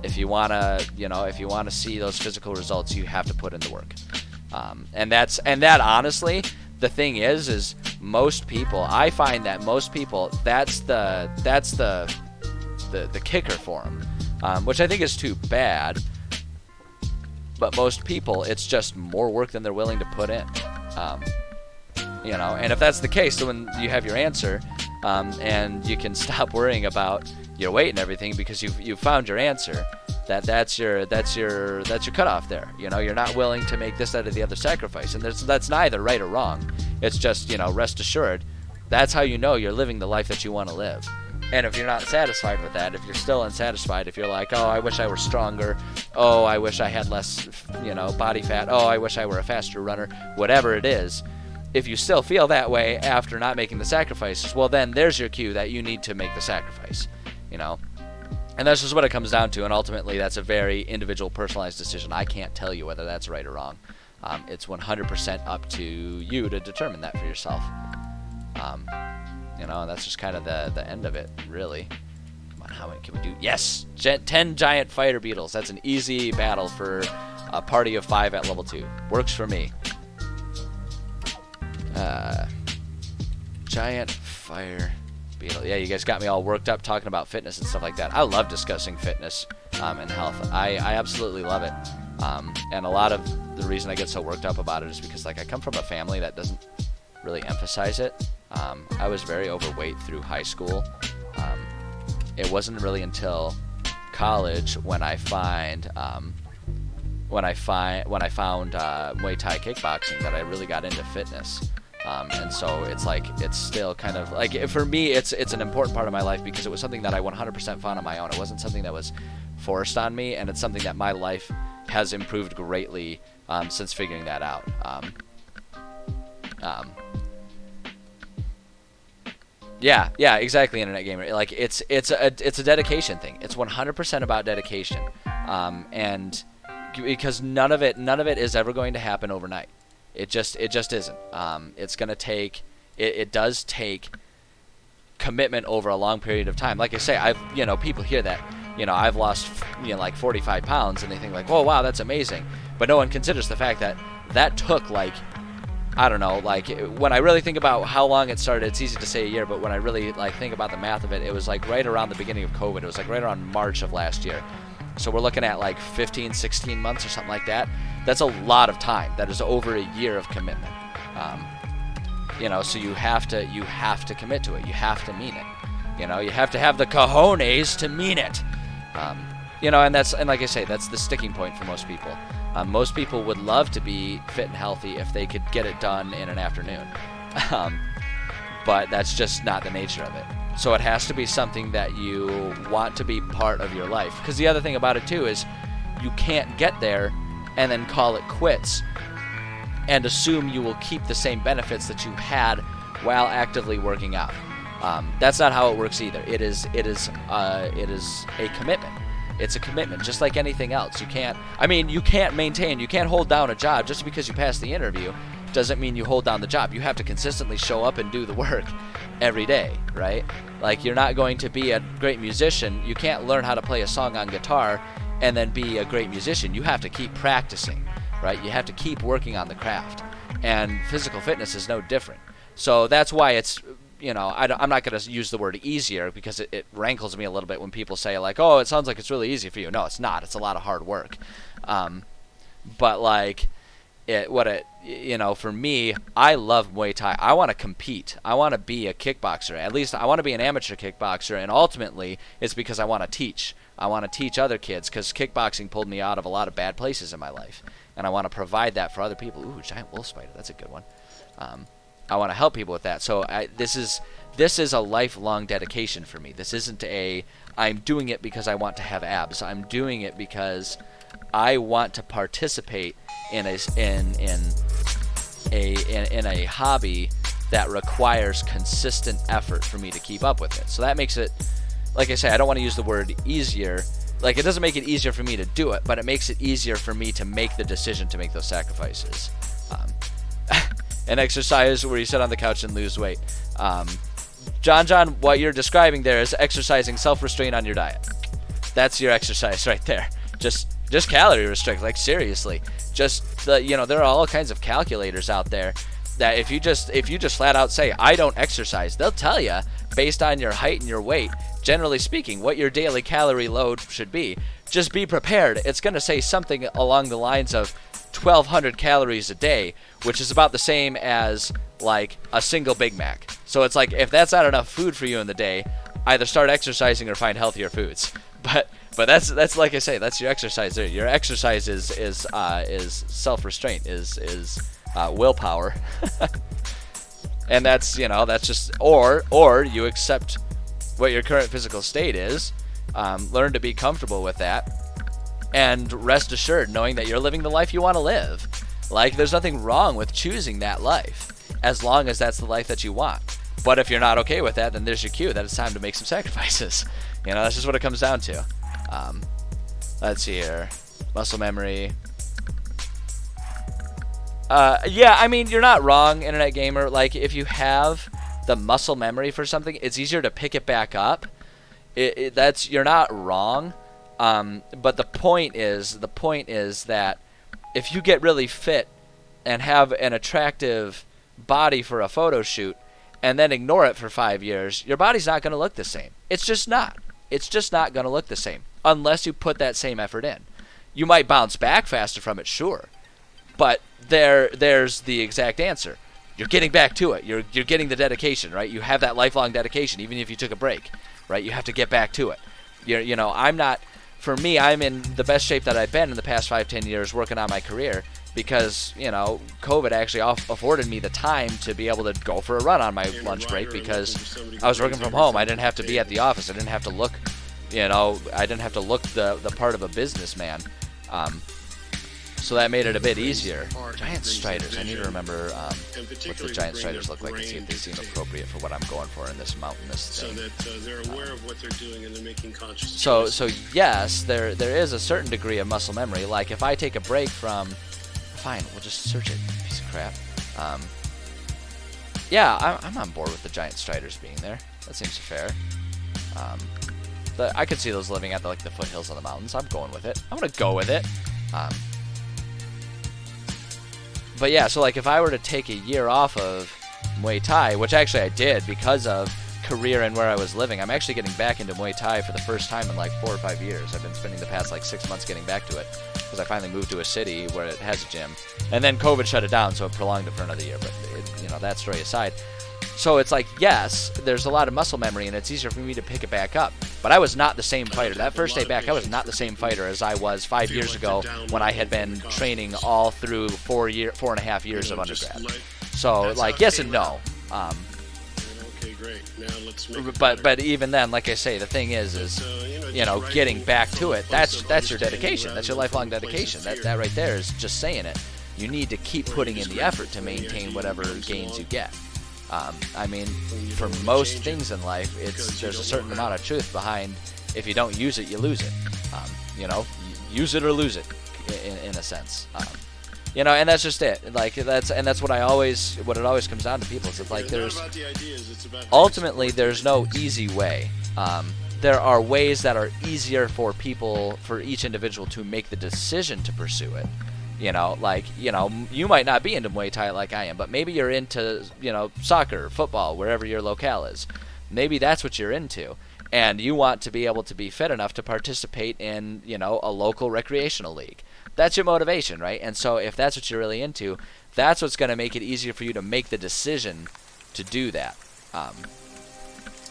If you wanna see those physical results, you have to put in the work. And that honestly, the thing is most people, I find that most people, that's the kicker for them, which I think is too bad. But most people, it's just more work than they're willing to put in. And if that's the case, so when you have your answer, and you can stop worrying about your weight and everything because you've found your answer, that's your cutoff there. You're not willing to make this, that, or the other sacrifice, and that's neither right or wrong. It's just, rest assured, that's how you're living the life that you want to live. And if you're not satisfied with that, if you're still unsatisfied, if you're like, oh, I wish I were stronger, oh, I wish I had less, body fat, oh, I wish I were a faster runner, whatever it is, if you still feel that way after not making the sacrifices, well, then there's your cue that you need to make the sacrifice, And that's just what it comes down to, and ultimately that's a very individual, personalized decision. I can't tell you whether that's right or wrong. It's 100% up to you to determine that for yourself. And that's just kind of the end of it, really. Come on, how many can we do? Yes! 10 giant fighter beetles. That's an easy battle for a party of 5 at level 2. Works for me. Giant fire beetle. Yeah, you guys got me all worked up talking about fitness and stuff like that. I love discussing fitness and health. I absolutely love it. And a lot of the reason I get so worked up about it is because, I come from a family that doesn't really emphasize it. I was very overweight through high school. It wasn't really until college when I found Muay Thai kickboxing that I really got into fitness. And so it's still kind of for me, it's an important part of my life because it was something that I 100% found on my own. It wasn't something that was forced on me, and it's something that my life has improved greatly since figuring that out. Yeah, exactly. Internet gamer. It's a dedication thing. It's 100% about dedication, and because none of it is ever going to happen overnight. It just isn't. It's gonna take. It does take commitment over a long period of time. Like I say, people hear that. I've lost 45 pounds, and they think oh wow, that's amazing. But no one considers the fact that took I don't know, when I really think about how long it started, it's easy to say a year, but when I really think about the math of it, it was right around the beginning of COVID. It was right around March of last year. So we're looking at 15, 16 months or something like that. That's a lot of time. That is over a year of commitment. So you have to commit to it. You have to mean it. You have to have the cojones to mean it. And like I say, that's the sticking point for most people. Most people would love to be fit and healthy if they could get it done in an afternoon. But that's just not the nature of it. So it has to be something that you want to be part of your life. Because the other thing about it too is you can't get there and then call it quits and assume you will keep the same benefits that you had while actively working out. That's not how it works either. It is a commitment. It's a commitment, just like anything else. You can't hold down a job just because you pass the interview. Doesn't mean you hold down the job. You have to consistently show up and do the work every day, right? You're not going to be a great musician. You can't learn how to play a song on guitar and then be a great musician. You have to keep practicing, right? You have to keep working on the craft. And physical fitness is no different. So that's why it's, I'm not going to use the word easier because it rankles me a little bit when people say oh, it sounds like it's really easy for you. No, it's not. It's a lot of hard work. But for me, I love Muay Thai. I want to compete. I want to be a kickboxer. At least I want to be an amateur kickboxer, and ultimately it's because I want to teach. I want to teach other kids because kickboxing pulled me out of a lot of bad places in my life, and I want to provide that for other people. Ooh, giant wolf spider. That's a good one. I want to help people with that. So this is a lifelong dedication for me. This isn't I'm doing it because I want to have abs. I'm doing it because I want to participate in a hobby that requires consistent effort for me to keep up with it. So that makes it, like I say, I don't want to use the word easier. Like, it doesn't make it easier for me to do it, but it makes it easier for me to make the decision to make those sacrifices. An exercise where you sit on the couch and lose weight. John, what you're describing there is exercising self-restraint on your diet. That's your exercise right there. Just calorie restrict. Like, seriously. There are all kinds of calculators out there that if you just flat out say, I don't exercise, they'll tell you, based on your height and your weight, generally speaking, what your daily calorie load should be. Just be prepared. It's going to say something along the lines of 1,200 calories a day, which is about the same as like a single Big Mac. So it's like, if that's not enough food for you in the day, either start exercising or find healthier foods. But that's like I say, that's your exercise there. Your exercise is self-restraint, is willpower. And that's just, or you accept what your current physical state is, learn to be comfortable with that, and rest assured knowing that you're living the life you want to live. Like, there's nothing wrong with choosing that life, as long as that's the life that you want. But if you're not okay with that, then there's your cue that it's time to make some sacrifices. That's just what it comes down to. Let's see here. Muscle memory. Yeah, I mean, you're not wrong, Internet Gamer. Like, if you have the muscle memory for something, it's easier to pick it back up. You're not wrong. But the point is that if you get really fit and have an attractive body for a photo shoot and then ignore it for 5 years, your body's not going to look the same. It's just not. It's just not going to look the same unless you put that same effort in. You might bounce back faster from it, sure. But there's the exact answer. You're getting back to it. You're getting the dedication, right? You have that lifelong dedication, even if you took a break, right? You have to get back to it. For me, I'm in the best shape that I've been in the past 5-10 years working on my career because, COVID actually afforded me the time to be able to go for a run on my lunch break because I was working from home. I didn't have to be at the office. I didn't have to look, the part of a businessman. So that made it a bit easier. Giant striders. I need to remember what the giant striders look like and see if they seem appropriate for what I'm going for in this mountainous thing. So that they're aware of what they're doing and they're making conscious So yes, there is a certain degree of muscle memory. Like, if I take a break from... Fine, we'll just search it, piece of crap. Yeah, I'm on board with the giant striders being there. That seems fair. I could see those living at the foothills of the mountains. I'm going with it. I'm going to go with it. But yeah, so like if I were to take a year off of Muay Thai, which actually I did because of career and where I was living, I'm actually getting back into Muay Thai for the first time in like 4 or 5 years. I've been spending the past 6 months getting back to it because I finally moved to a city where it has a gym. And then COVID shut it down, so it prolonged it for another year. But that story aside. So it's like, yes, there's a lot of muscle memory, and it's easier for me to pick it back up. But I was not the same fighter. That first day back, I was not the same fighter as I was 5 years ago when I had been training all through 4.5 years of undergrad. So, yes and no. Okay, great. Now let's but even then, like I say, the thing is getting back to it. That's your dedication. That's your lifelong dedication. That right there is just saying it. You need to keep putting in the effort to maintain whatever gains you get. I mean, for most things in life, there's a certain amount of truth behind. If you don't use it, you lose it. Use it or lose it, in a sense. And that's just it. That's what it always comes down to people. It's like ultimately there's no easy way. There are ways that are easier for each individual to make the decision to pursue it. You might not be into Muay Thai like I am, but maybe you're into, soccer, football, wherever your locale is. Maybe that's what you're into. And you want to be able to be fit enough to participate in, a local recreational league. That's your motivation, right? And so if that's what you're really into, that's what's going to make it easier for you to make the decision to do that.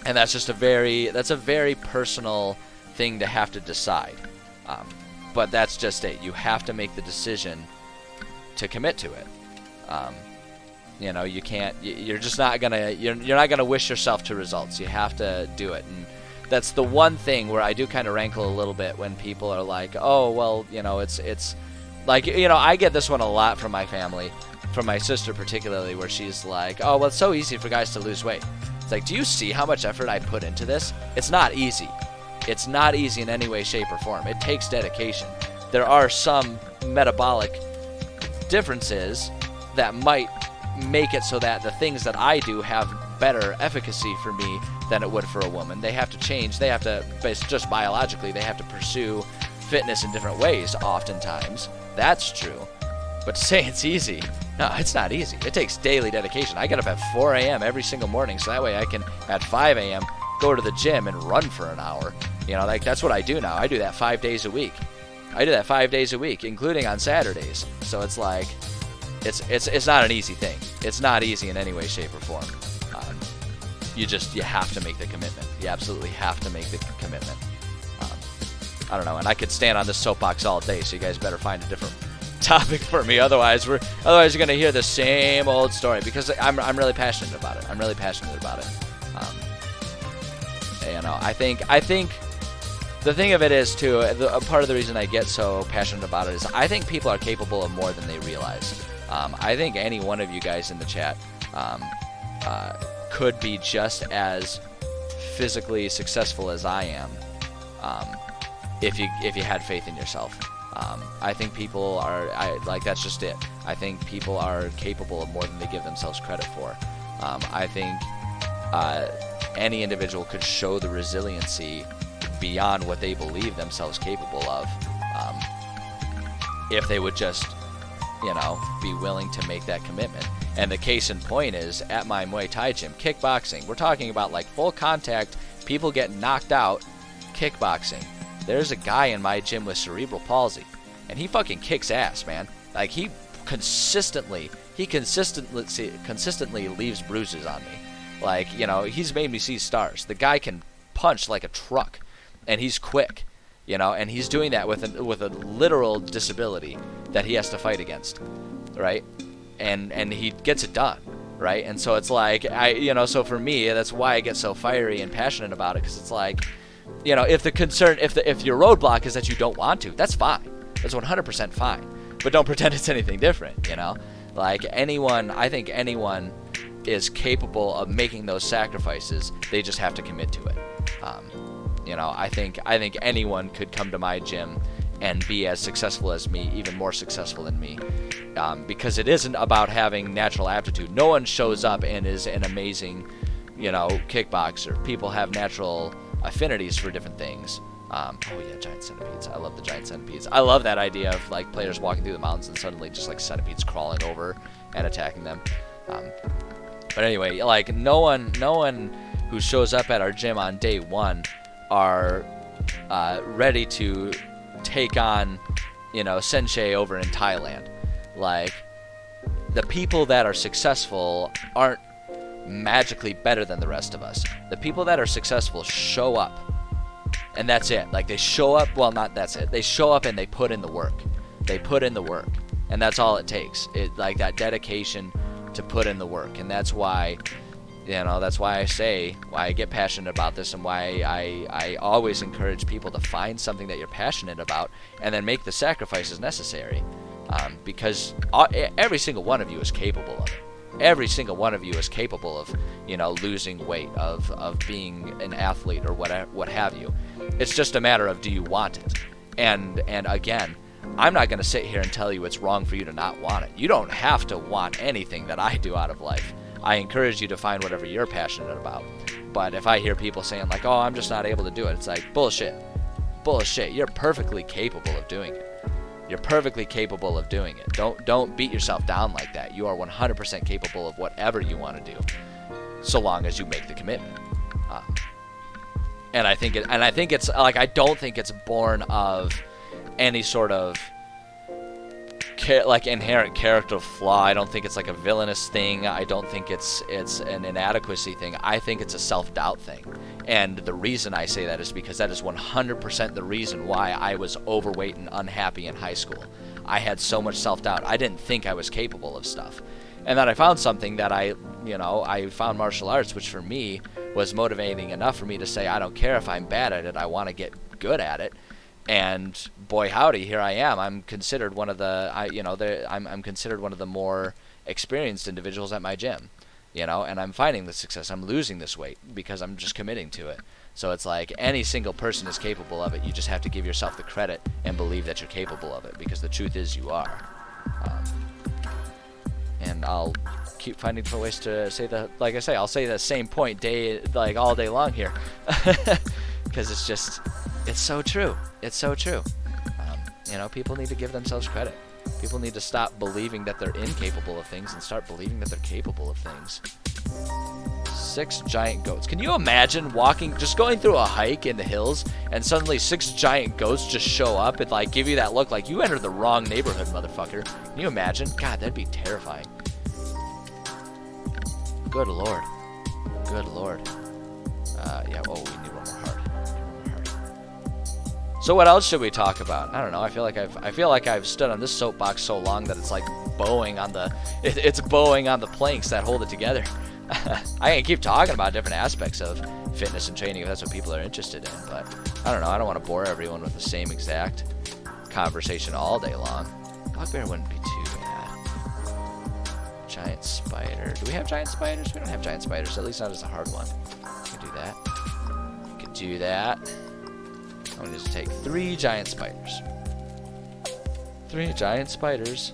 And that's just a very personal thing to have to decide. But that's just it. You have to make the decision to commit to it. You can't. You're just not gonna. You're not gonna wish yourself to results. You have to do it, and that's the one thing where I do kind of rankle a little bit when people are like, "Oh, well, it's like I get this one a lot from my family. from my sister particularly, where she's like, oh, well, it's so easy for guys to lose weight. It's like, do you see how much effort I put into this? It's not easy. It's not easy in any way, shape, or form. It takes dedication. There are some metabolic differences that might make it so that the things that I do have better efficacy for me than it would for a woman. They have to change. They have to, just biologically, they have to pursue fitness in different ways oftentimes. That's true. But to say it's easy, no, it's not easy. It takes daily dedication. I get up at 4 a.m. every single morning, so that way I can, at 5 a.m., go to the gym and run for an hour. You know, like, that's what I do now. I do that 5 days a week. Including on Saturdays. So it's like, it's not an easy thing. It's not easy in any way, shape, or form. You have to make the commitment. You absolutely have to make the commitment. I don't know, and I could stand on this soapbox all day, so you guys better find a different topic for me. Otherwise you're gonna hear the same old story, because I'm really passionate about it. You know, I think the thing of it is too. A part of the reason I get so passionate about it is I think people are capable of more than they realize. I think any one of you guys in the chat could be just as physically successful as I am, if you had faith in yourself. I think people are, that's just it. I think people are capable of more than they give themselves credit for. I think any individual could show the resiliency beyond what they believe themselves capable of, if they would just, be willing to make that commitment. And the case in point is at my Muay Thai gym, kickboxing. We're talking about like full contact, people get knocked out, kickboxing. There's a guy in my gym with cerebral palsy, and he fucking kicks ass, man. Like, he consistently leaves bruises on me. Like, he's made me see stars. The guy can punch like a truck, and he's quick, and he's doing that with a literal disability that he has to fight against, right? And he gets it done, right? And so it's like, so for me, that's why I get so fiery and passionate about it, because it's like, if your roadblock is that you don't want to, that's fine. That's 100% fine. But don't pretend it's anything different, Like, I think anyone is capable of making those sacrifices. They just have to commit to it. I think anyone could come to my gym and be as successful as me, even more successful than me, because it isn't about having natural aptitude. No one shows up and is an amazing, kickboxer. People have natural affinities for different things. Giant centipedes. I love the giant centipedes. I love that idea of like players walking through the mountains and suddenly just like centipedes crawling over and attacking them. But anyway, like no one who shows up at our gym on day one are ready to take on, Sensei over in Thailand. Like, the people that are successful aren't magically better than the rest of us. The people that are successful show up, and that's it. Like, they show up, well, not that's it. They show up and they put in the work. And that's all it takes. Like, that dedication to put in the work. And that's why, why I get passionate about this, and why I always encourage people to find something that you're passionate about and then make the sacrifices necessary. Because every single one of you is capable of it. Every single one of you is capable of, losing weight, of being an athlete or what have you. It's just a matter of, do you want it? And again, I'm not going to sit here and tell you it's wrong for you to not want it. You don't have to want anything that I do out of life. I encourage you to find whatever you're passionate about. But if I hear people saying like, oh, I'm just not able to do it, it's like, bullshit. You're perfectly capable of doing it. Don't beat yourself down like that. You are 100% capable of whatever you want to do, so long as you make the commitment. And I think it's like, I don't think it's born of any sort of inherent character flaw. I don't think it's like a villainous thing. I don't think it's an inadequacy thing. I think it's a self-doubt thing. And the reason I say that is because that is 100% the reason why I was overweight and unhappy in high school. I had so much self-doubt. I didn't think I was capable of stuff. And then I found something that I found martial arts, which for me was motivating enough for me to say, I don't care if I'm bad at it, I want to get good at it. And boy howdy, here I am. I'm considered one of the I'm considered one of the more experienced individuals at my gym, you know, and I'm finding the success. I'm losing this weight because I'm just committing to it. So it's like any single person is capable of it. You just have to give yourself the credit and believe that you're capable of it, because the truth is you are. And I'll keep finding different ways to say like I say, I'll say the same point all day long here, because it's so true. It's so true. You know, people need to give themselves credit. People need to stop believing that they're incapable of things and start believing that they're capable of things. 6 giant goats. Can you imagine just going through a hike in the hills, and suddenly 6 giant goats just show up and like give you that look like you entered the wrong neighborhood, motherfucker? Can you imagine? God, that'd be terrifying. Good lord. Good lord. Yeah. Oh, we need one more heart. So what else should we talk about? I don't know. I feel like I've stood on this soapbox so long that it's like bowing on it's bowing on the planks that hold it together. I can keep talking about different aspects of fitness and training if that's what people are interested in, but I don't know. I don't want to bore everyone with the same exact conversation all day long. Bugbear wouldn't be too bad. Giant spider. Do we have giant spiders? We don't have giant spiders, at least not as a hard one. We can do that. We can do that. I'm going to just take 3 giant spiders. 3 giant spiders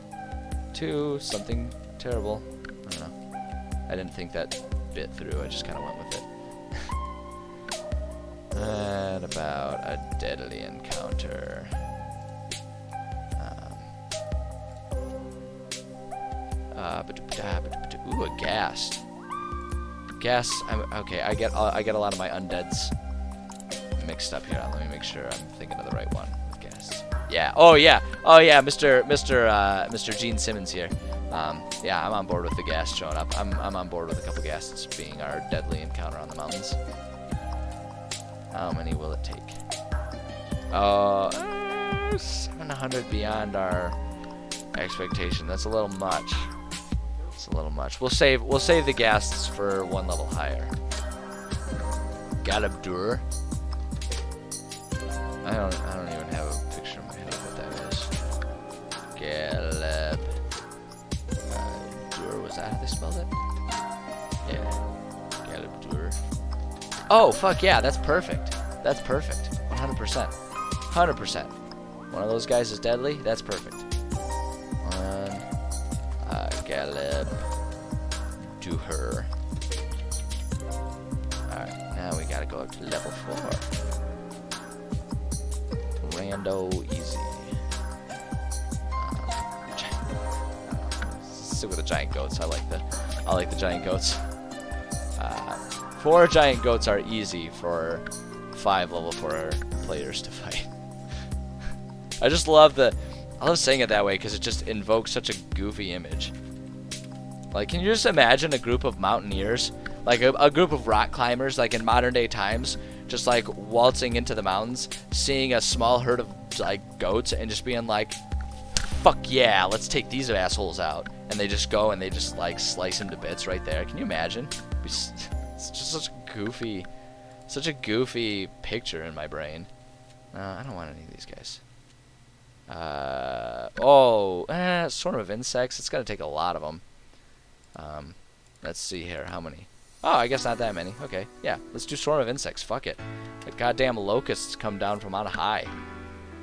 to something terrible. I don't know. I didn't think that bit through. I just kind of went with it. And about a deadly encounter. Ooh, a ghast. Ghast. Okay. I get a lot of my undeads mixed up here. Let me make sure I'm thinking of the right one with ghasts. Yeah. Oh yeah. Mr. Gene Simmons here. Yeah, I'm on board with the ghast showing up. I'm on board with a couple ghasts being our deadly encounter on the mountains. How many will it take? 700 beyond our expectation. That's a little much. It's a little much. We'll save the ghasts for one level higher. Galabdur. I don't even have a picture in my head of what that is. Galabdur. Was that how they spelled it? Yeah. Galabdur. Oh, fuck yeah, that's perfect. That's perfect. 100%. 100%. One of those guys is deadly? That's perfect. Galeb to her. Alright, now we gotta go up to level 4. Rando easy. Stick with the giant goats. I like the giant goats. 4 giant goats are easy for 5 level 4 players to fight. I love saying it that way because it just invokes such a goofy image. Like, can you just imagine a group of mountaineers, like a group of rock climbers, like in modern day times, just like waltzing into the mountains, seeing a small herd of like goats and just being like, fuck yeah, let's take these assholes out. And they just go and they just like slice them to bits right there. Can you imagine? It's just such a goofy picture in my brain. I don't want any of these guys. Swarm of insects. It's gonna take a lot of them. Let's see here. How many? Oh, I guess not that many. Okay, yeah. Let's do swarm of insects. Fuck it. The goddamn locusts come down from on high.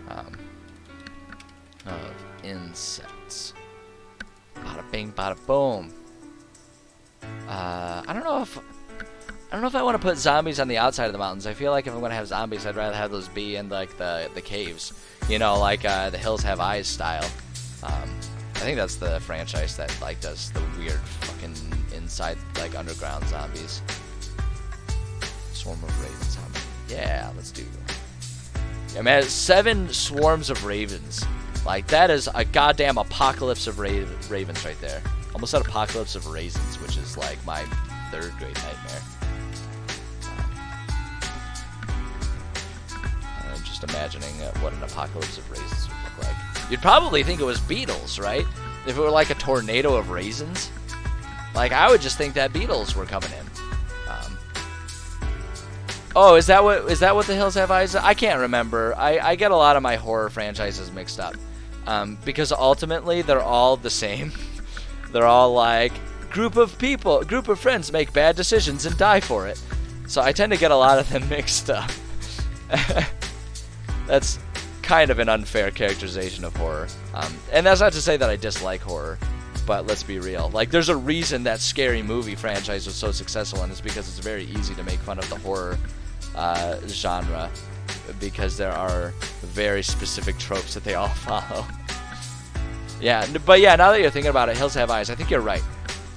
Of insects. Bada bing, bada boom. I don't know if I want to put zombies on the outside of the mountains. I feel like if I'm gonna have zombies, I'd rather have those be in like the caves. You know, like the Hills Have Eyes style. I think that's the franchise that like does the weird fucking inside like underground zombies. Swarm of ravens. How many? Yeah, let's do. Yeah, man, 7 swarms of ravens. Like that is a goddamn apocalypse of ravens right there. Almost said apocalypse of raisins, which is like my 3rd grade nightmare. I'm just imagining what an apocalypse of raisins would look like. You'd probably think it was beetles, right? If it were like a tornado of raisins. Like, I would just think that beetles were coming in. Oh, is that what the Hills Have Eyes? I can't remember. I get a lot of my horror franchises mixed up. Because ultimately, they're all the same. they're all like, group of friends make bad decisions and die for it. So I tend to get a lot of them mixed up. That's kind of an unfair characterization of horror. And that's not to say that I dislike horror, but let's be real. Like, there's a reason that Scary Movie franchise was so successful, and it's because it's very easy to make fun of the horror genre, because there are very specific tropes that they all follow. Yeah, but yeah, now that you're thinking about it, Hills Have Eyes, I think you're right.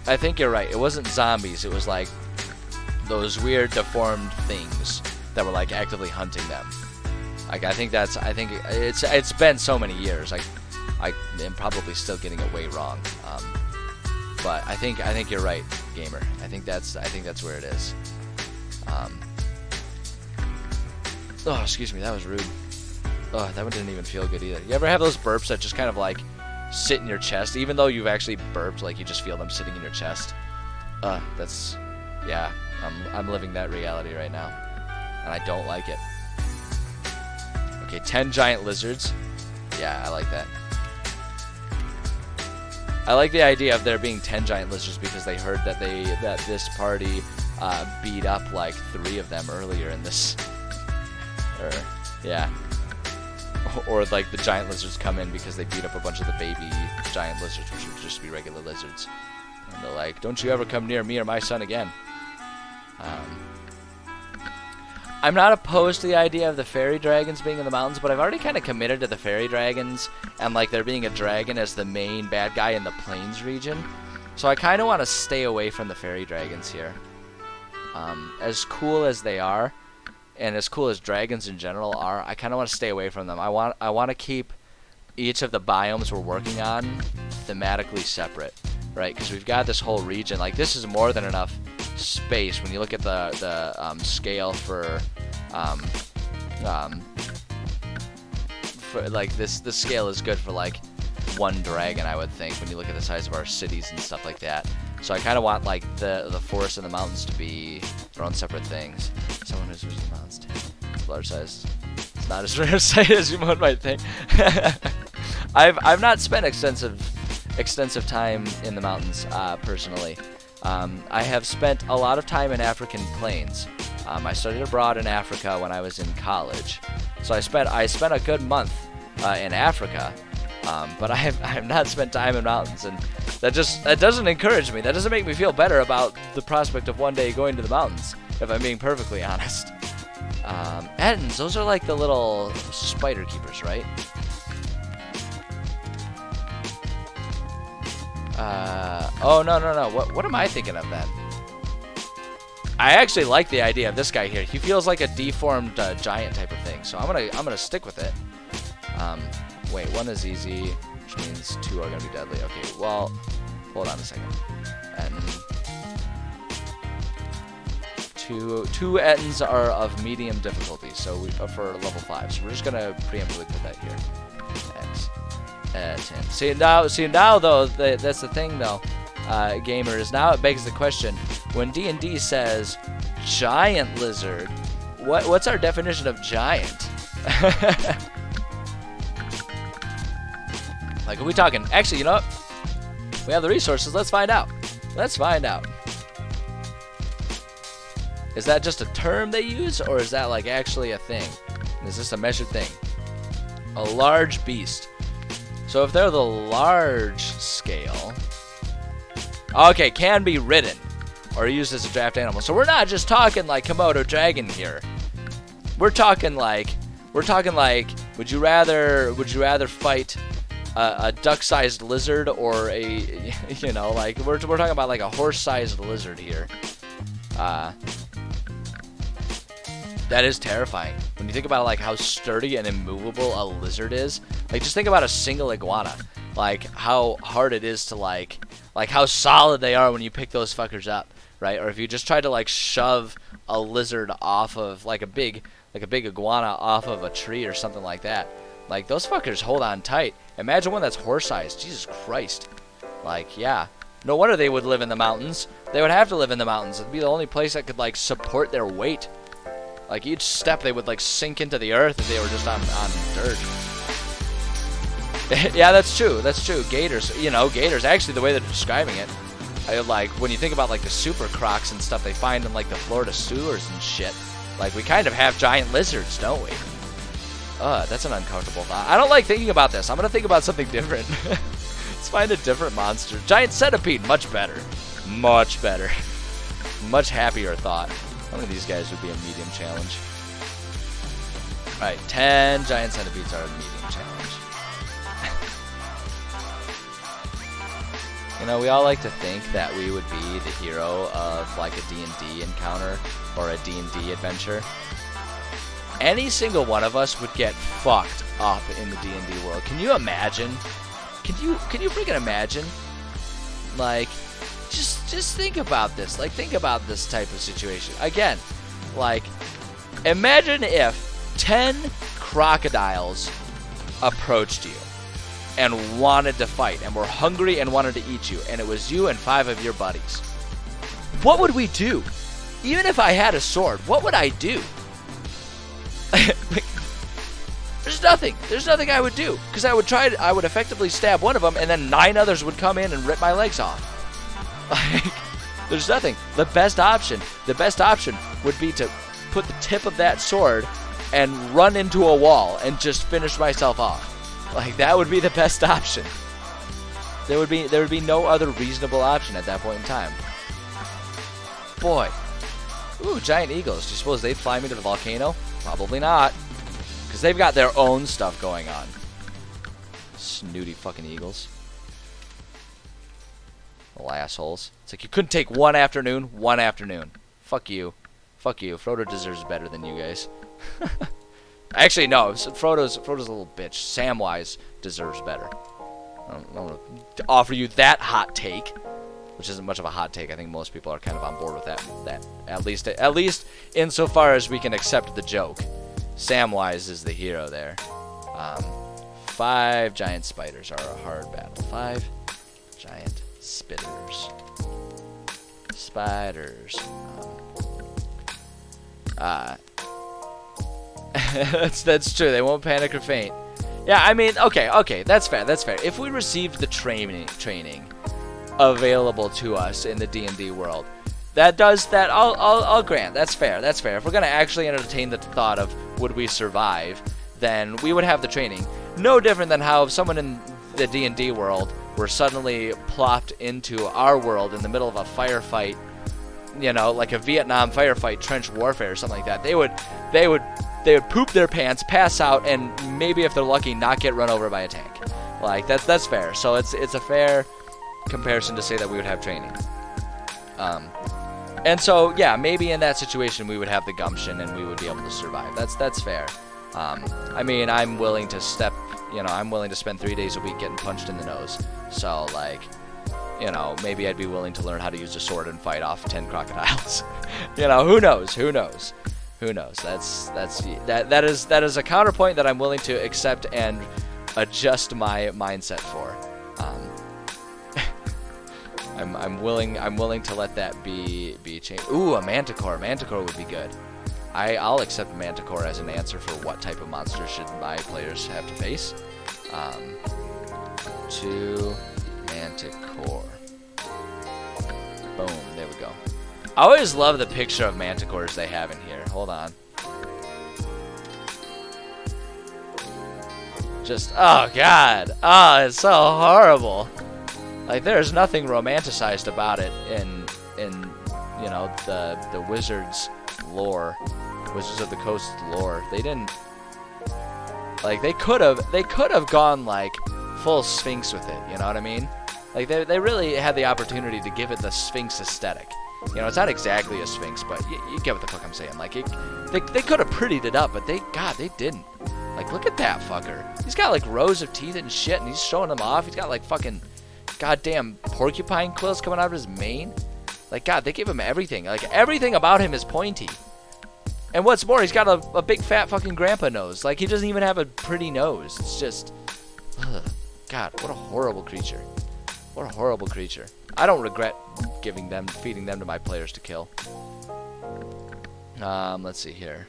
It wasn't zombies. It was like those weird deformed things that were like actively hunting them. Like, I think it's been so many years. I am probably still getting it way wrong. But I think you're right, gamer. I think that's where it is. Oh, excuse me, that was rude. Oh, that one didn't even feel good either. You ever have those burps that just kind of like sit in your chest, even though you've actually burped, like you just feel them sitting in your chest? Yeah, I'm living that reality right now, and I don't like it. Okay, 10 giant lizards. Yeah, I like that. I like the idea of there being 10 giant lizards because they heard that this party beat up like 3 of them earlier in this. Or like the giant lizards come in because they beat up a bunch of the baby giant lizards, which would just be regular lizards. And they're like, don't you ever come near me or my son again. I'm not opposed to the idea of the fairy dragons being in the mountains, but I've already kind of committed to the fairy dragons and like there being a dragon as the main bad guy in the plains region. So I kind of want to stay away from the fairy dragons here. As cool as they are, and as cool as dragons in general are, I kind of want to stay away from them. I want to keep each of the biomes we're working on thematically separate, right? Because we've got this whole region. Like, this is more than enough space when you look at the scale for like this scale is good for like one dragon, I would think, when you look at the size of our cities and stuff like that. So I kind of want like the forest and the mountains to be their own separate things. Someone who's using the mountains too. It's large size. It's not as rare a sight as you might think. I've not spent extensive time in the mountains personally. I have spent a lot of time in African plains. I studied abroad in Africa when I was in college, so I spent a good month in Africa. But I have not spent time in mountains, and that doesn't encourage me. That doesn't make me feel better about the prospect of one day going to the mountains, if I'm being perfectly honest. Ettins, those are like the little spider keepers, right? Oh, no. What am I thinking of then? I actually like the idea of this guy here. He feels like a deformed giant type of thing, so I'm gonna stick with it. Wait, 1 is easy, which means 2 are gonna be deadly. Okay, well, hold on a second. And 2 Ettins are of medium difficulty, so for level 5. So we're just gonna preemptively put that here. X 10. See now though, that's the thing though, gamers. Now it begs the question: when D&D says giant lizard, what's our definition of giant? Like, are we talking? Actually, you know what? We have the resources. Let's find out. Is that just a term they use, or is that like actually a thing? Is this a measured thing? A large beast. So if they're the large scale, okay, can be ridden or used as a draft animal. So we're not just talking like Komodo dragon here. We're talking like, would you rather fight a duck-sized lizard or a, you know, like we're talking about like a horse-sized lizard here. That is terrifying. When you think about like how sturdy and immovable a lizard is, like just think about a single iguana, like how hard it is to like how solid they are when you pick those fuckers up, right? Or if you just try to like shove a lizard off of like a big iguana off of a tree or something like that, like those fuckers hold on tight. Imagine one that's horse-sized. Jesus Christ. Like, yeah. No wonder they would live in the mountains. They would have to live in the mountains. It'd be the only place that could like support their weight. Like each step they would like sink into the earth if they were just on dirt. Yeah, that's true. That's true. Gators, you know, gators. Actually, the way they're describing it, like when you think about like the super crocs and stuff they find in like the Florida sewers and shit. Like we kind of have giant lizards, don't we? That's an uncomfortable thought. I don't like thinking about this. I'm gonna think about something different. Let's find a different monster. Giant centipede, much better. Much better. Much happier thought. How many of these guys would be a medium challenge? Alright, 10 giant centipedes are a medium challenge. You know, we all like to think that we would be the hero of like a D&D encounter or a D&D adventure. Any single one of us would get fucked up in the D&D world. Can you imagine? Can you freaking imagine? Like, just think about this. Like, think about this type of situation. Again, like, imagine if 10 crocodiles approached you and wanted to fight and were hungry and wanted to eat you, and it was you and 5 of your buddies. What would we do? Even if I had a sword, what would I do? Like, there's nothing I would do, because I would effectively stab one of them, and then 9 others would come in and rip my legs off. Like, there's nothing. The best option would be to put the tip of that sword and run into a wall and just finish myself off. Like, that would be the best option. There would be no other reasonable option at that point in time. Boy. Ooh, giant eagles. Do you suppose they'd fly me to the volcano? Probably not. Because they've got their own stuff going on. Snooty fucking eagles. Little assholes. It's like you couldn't take one afternoon. Fuck you. Fuck you. Frodo deserves better than you guys. Actually, no. Frodo's a little bitch. Samwise deserves better. I don't want to offer you that hot take, which isn't much of a hot take. I think most people are kind of on board with that. At least insofar as we can accept the joke. Samwise is the hero there. 5 giant spiders are a hard battle. 5 giant spitters. Spiders. That's true. They won't panic or faint. Yeah, I mean, okay, that's fair. If we received the training available to us in the D&D world, I'll grant. That's fair. If we're gonna actually entertain the thought of would we survive, then we would have the training. No different than how if someone in the D&D world were suddenly plopped into our world in the middle of a firefight, you know, like a Vietnam firefight, trench warfare or something like that. They would poop their pants, pass out, and maybe if they're lucky, not get run over by a tank. Like that's fair. So it's a fair comparison to say that we would have training. And so yeah, maybe in that situation we would have the gumption and we would be able to survive. That's fair. I mean, I'm willing to spend 3 days a week getting punched in the nose. So like, you know, maybe I'd be willing to learn how to use a sword and fight off 10 crocodiles. You know, who knows? That is a counterpoint that I'm willing to accept and adjust my mindset for. I'm willing to let that be changed. Ooh, a manticore. Manticore would be good. I'll accept manticore as an answer for what type of monster should my players have to face. 2 manticore. Boom, there we go. I always love the picture of manticores they have in here. Hold on. Just, oh god. Oh, it's so horrible. Like, there's nothing romanticized about it in you know, the Wizards lore. Wizards of the Coast lore. They didn't, like, they could have gone like full Sphinx with it, you know what I mean? Like, they really had the opportunity to give it the Sphinx aesthetic. You know, it's not exactly a Sphinx, but you get what the fuck I'm saying. Like, they could have prettied it up, but they didn't. Like, look at that fucker. He's got, like, rows of teeth and shit, and he's showing them off. He's got, like, fucking goddamn porcupine quills coming out of his mane. Like, God, they give him everything. Like, everything about him is pointy. And what's more, he's got a big fat fucking grandpa nose. Like, he doesn't even have a pretty nose. It's just, ugh. God, what a horrible creature. What a horrible creature. I don't regret feeding them to my players to kill. Let's see here.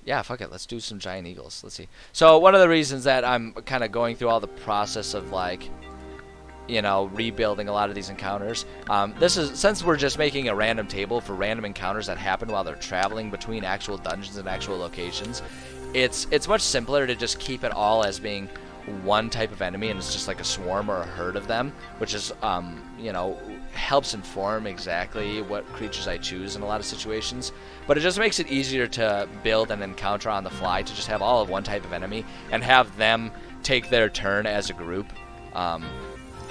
Yeah, fuck it. Let's do some giant eagles. Let's see. So one of the reasons that I'm kind of going through all the process of like, you know, rebuilding a lot of these encounters. This is, since we're just making a random table for random encounters that happen while they're traveling between actual dungeons and actual locations, it's much simpler to just keep it all as being one type of enemy, and it's just like a swarm or a herd of them, which is, you know, helps inform exactly what creatures I choose in a lot of situations. But it just makes it easier to build an encounter on the fly, to just have all of one type of enemy and have them take their turn as a group.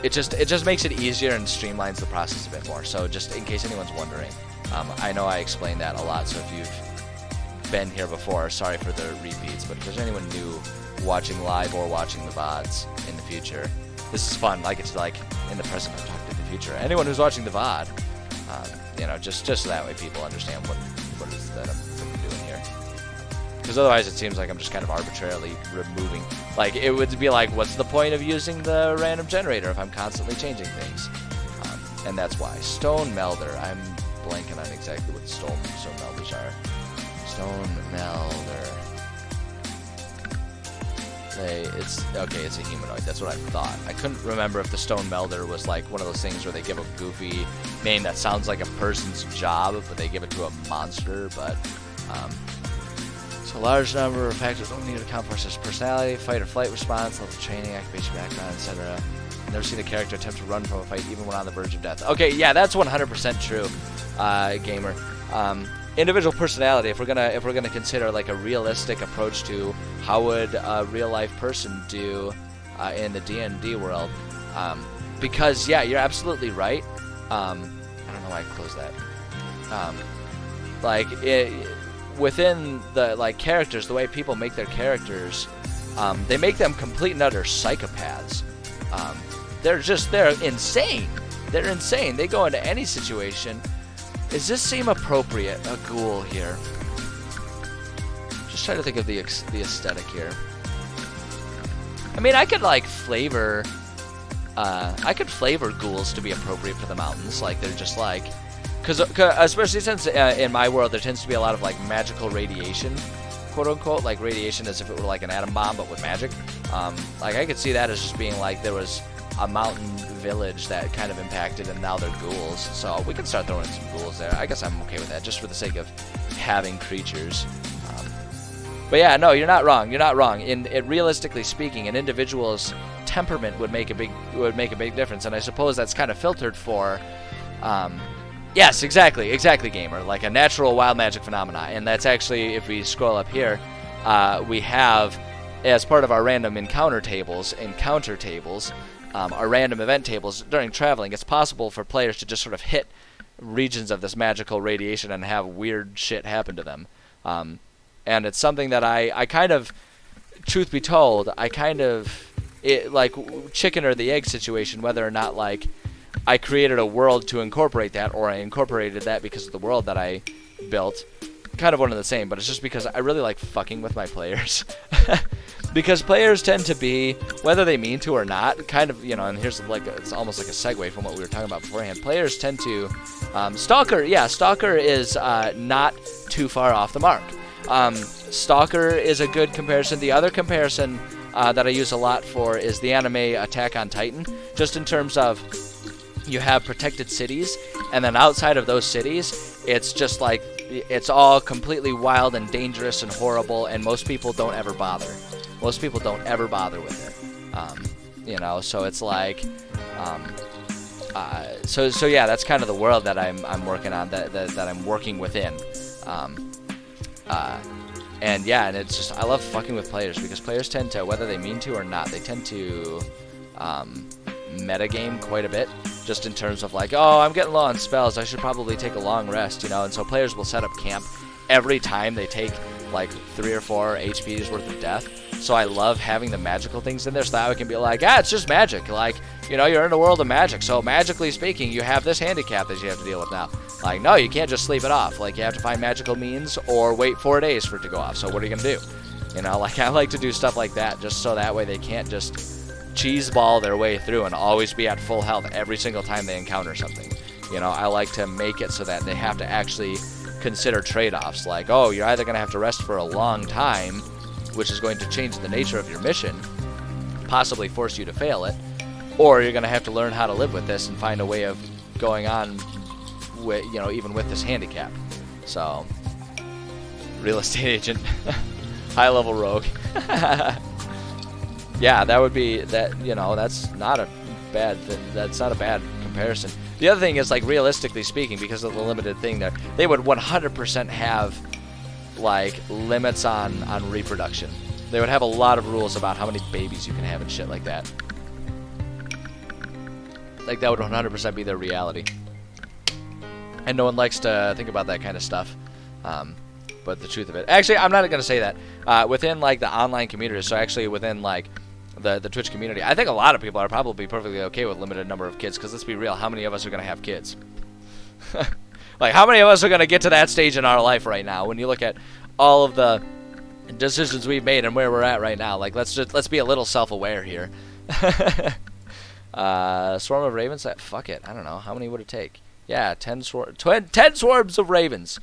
It just makes it easier and streamlines the process a bit more. So just in case anyone's wondering, I know I explained that a lot, so if you've been here before, sorry for the repeats, but if there's anyone new watching live or watching the VODs in the future, this is fun. Like, it's like in the present, I'm talking to the future. Anyone who's watching the VOD, you know, just so that way people understand what it is that I'm doing here. Because otherwise it seems like I'm just kind of arbitrarily removing. Like, it would be like, what's the point of using the random generator if I'm constantly changing things? And that's why. Stone Melder. I'm blanking on exactly what stone melders are. Stone Melder. It's a humanoid. That's what I thought. I couldn't remember if the Stone Melder was like one of those things where they give a goofy name that sounds like a person's job, but they give it to a monster. But so a large number of factors don't need to account for, such as personality, fight or flight response, level of training, occupation, background, etc. Never seen a character attempt to run from a fight even when on the verge of death. Okay, yeah, that's 100% true, gamer. Individual personality, if we're gonna consider like a realistic approach to how would a real life person do in the D&D world, because yeah, you're absolutely right. I don't know why I closed that. Within the like characters, the way people make their characters, they make them complete and utter psychopaths. They're insane. They're insane. They go into any situation. Does this seem appropriate? A ghoul here. Just trying to think of the aesthetic here. I mean, I could like flavor. I could flavor ghouls to be appropriate for the mountains. Like, they're just like, because especially since in my world there tends to be a lot of like magical radiation, quote unquote, like radiation as if it were like an atom bomb but with magic. Like, I could see that as just being like there was a mountain village that kind of impacted, and now they're ghouls. So we can start throwing some ghouls there. I guess I'm okay with that, just for the sake of having creatures. But yeah, no, you're not wrong. You're not wrong. In realistically speaking, an individual's temperament would make a big difference, and I suppose that's kind of filtered for. Yes, exactly, gamer. Like a natural wild magic phenomena, and that's actually, if we scroll up here, we have, as part of our random encounter tables, our random event tables during traveling, it's possible for players to just sort of hit regions of this magical radiation and have weird shit happen to them. And it's something that I kind of, truth be told, like chicken or the egg situation, whether or not like I created a world to incorporate that, or I incorporated that because of the world that I built. Kind of one and the same, but it's just because I really like fucking with my players. Because players tend to be, whether they mean to or not, kind of, you know, and here's like, it's almost like a segue from what we were talking about beforehand. Players tend to, Stalker is not too far off the mark. Stalker is a good comparison. The other comparison that I use a lot for is the anime Attack on Titan, just in terms of you have protected cities, and then outside of those cities, it's just like, it's all completely wild and dangerous and horrible, and most people don't ever bother. Most people don't ever bother with it. You know, so it's like, so yeah, that's kind of the world that I'm working on, that I'm working within. And yeah, and it's just, I love fucking with players, because players tend to, whether they mean to or not, they tend to metagame quite a bit, just in terms of like, oh, I'm getting low on spells, I should probably take a long rest, you know, and so players will set up camp every time they take like 3 or 4 HP's worth of death. So I love having the magical things in there, so that I can be like, it's just magic, like, you know, you're in a world of magic, so magically speaking, you have this handicap that you have to deal with now. Like, no, you can't just sleep it off, like, you have to find magical means or wait 4 days for it to go off, so what are you gonna do? You know, like, I like to do stuff like that, just so that way they can't just cheeseball their way through and always be at full health every single time they encounter something. You know, I like to make it so that they have to actually consider trade-offs. Like, oh, you're either going to have to rest for a long time, which is going to change the nature of your mission, possibly force you to fail it, or you're going to have to learn how to live with this and find a way of going on with, you know, even with this handicap. So, real estate agent, high-level rogue. Yeah, that would be that. You know, that's not a bad thing. That's not a bad comparison. The other thing is, like, realistically speaking, because of the limited thing there, they would 100% have like limits on reproduction. They would have a lot of rules about how many babies you can have and shit like that. Like, that would 100% be their reality. And no one likes to think about that kind of stuff. But the truth of it, actually, I'm not going to say that. Within like the online community, so actually within like the Twitch community, I think a lot of people are probably perfectly okay with limited number of kids. Because let's be real, how many of us are going to have kids? Like, how many of us are going to get to that stage in our life right now? When you look at all of the decisions we've made and where we're at right now, like, let's be a little self-aware here. Swarm of ravens. Fuck it. I don't know. How many would it take? Yeah, 10 swarms of ravens.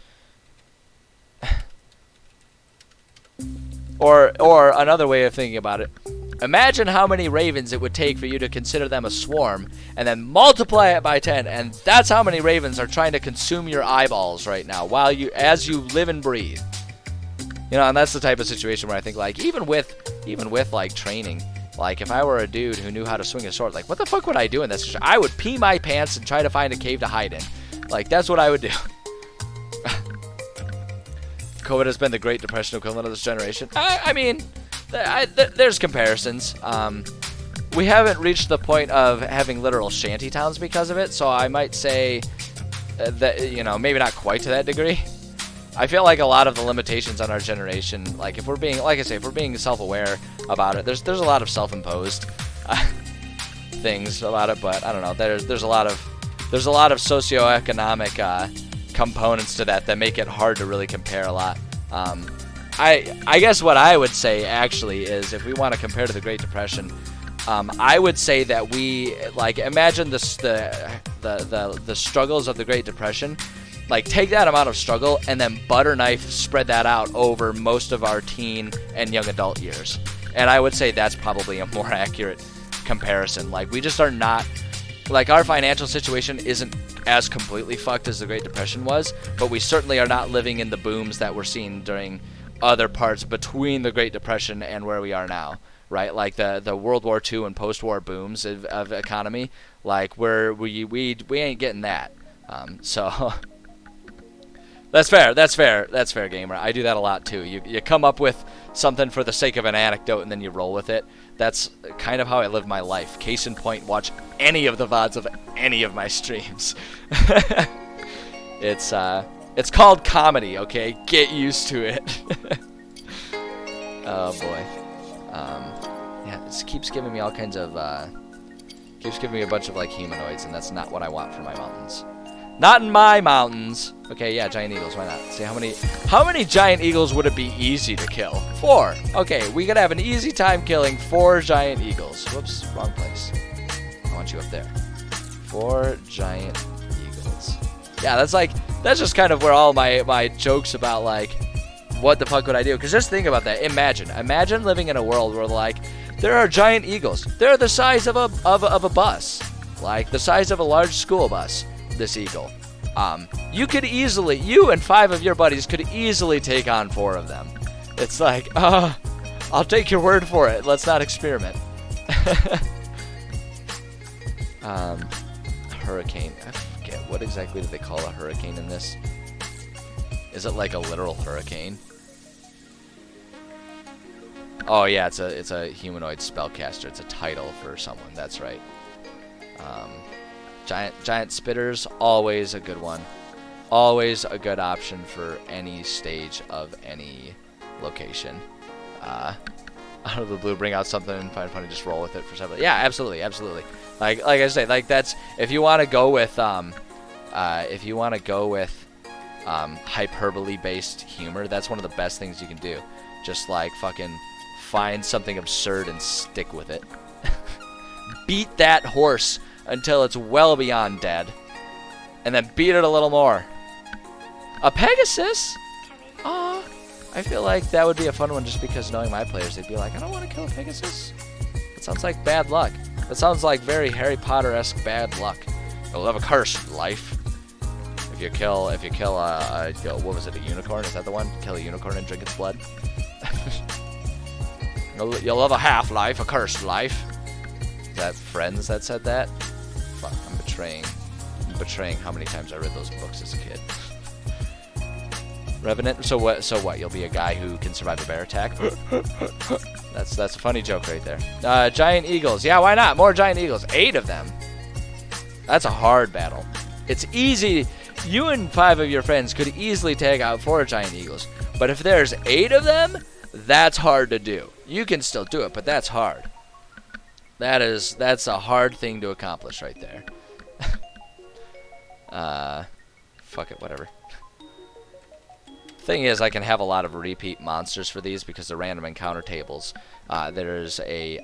Or another way of thinking about it. Imagine how many ravens it would take for you to consider them a swarm, and then multiply it by 10, and that's how many ravens are trying to consume your eyeballs right now, as you live and breathe. You know, and that's the type of situation where I think, like, even with like training, like, if I were a dude who knew how to swing a sword, like, what the fuck would I do in this situation? I would pee my pants and try to find a cave to hide in. Like, that's what I would do. COVID has been the Great Depression equivalent of this generation. I mean, there's comparisons. We haven't reached the point of having literal shanty towns because of it, so I might say that, you know, maybe not quite to that degree. I feel like a lot of the limitations on our generation, like, if we're being, like I say, if we're being self-aware about it, there's a lot of self-imposed things about it, but I don't know. There's a lot of socioeconomic components to that make it hard to really compare a lot. I guess what I would say actually is, if we want to compare to the Great Depression, I would say that we, like, imagine the struggles of the Great Depression. Like, take that amount of struggle and then butter knife spread that out over most of our teen and young adult years. And I would say that's probably a more accurate comparison. Like, we just are not, like, our financial situation isn't as completely fucked as the Great Depression was, but we certainly are not living in the booms that we're seeing during other parts between the Great Depression and where we are now, right? Like the World War II and post-war booms of economy, like, we ain't getting that. So that's fair, gamer. I do that a lot too. You come up with something for the sake of an anecdote and then you roll with it. That's kind of how I live my life. Case in point, watch any of the VODs of any of my streams. It's called comedy, okay? Get used to it. Oh boy. Yeah, this keeps giving me all kinds of keeps giving me a bunch of, like, humanoids, and that's not what I want for my mountains. Not in my mountains. Okay, yeah, giant eagles. Why not? See, how many giant eagles would it be easy to kill? 4. Okay, we could have an easy time killing 4 giant eagles. Whoops, wrong place. I want you up there. 4 giant eagles. Yeah, that's just kind of where all my jokes about, like, what the fuck would I do? Because just think about that. Imagine living in a world where, like, there are giant eagles. They're the size of a bus, like the size of a large school bus. This eagle. You and 5 of your buddies could easily take on 4 of them. It's like, I'll take your word for it. Let's not experiment. Hurricane. I forget, what exactly do they call a hurricane in this? Is it like a literal hurricane? Oh yeah, it's a humanoid spellcaster. It's a title for someone. That's right. Giant spitters, always a good one. Always a good option for any stage of any location. Out of the blue, bring out something and find funny, just roll with it for several. Yeah, absolutely. Like I say, like, that's, if you want to go with hyperbole based humor, that's one of the best things you can do. Just, like, fucking find something absurd and stick with it. Beat that horse until it's well beyond dead, and then beat it a little more. A Pegasus? Aw. I feel like that would be a fun one just because knowing my players, they'd be like, I don't want to kill a Pegasus. That sounds like bad luck. That sounds like very Harry Potter-esque bad luck. You'll have a curse, life. If you kill what was it, a unicorn? Is that the one? Kill a unicorn and drink its blood? You'll have a half-life, a cursed life. Is that Friends that said that? Fuck, I'm betraying how many times I read those books as a kid. Revenant. So what? You'll be a guy who can survive a bear attack. That's a funny joke right there. Giant eagles. Yeah, why not? More giant eagles. 8 of them. That's a hard battle. It's easy. You and 5 of your friends could easily take out 4 giant eagles. But if there's 8 of them, that's hard to do. You can still do it, but that's hard. That's a hard thing to accomplish right there. Fuck it, whatever. Thing is, I can have a lot of repeat monsters for these because they're random encounter tables. There's a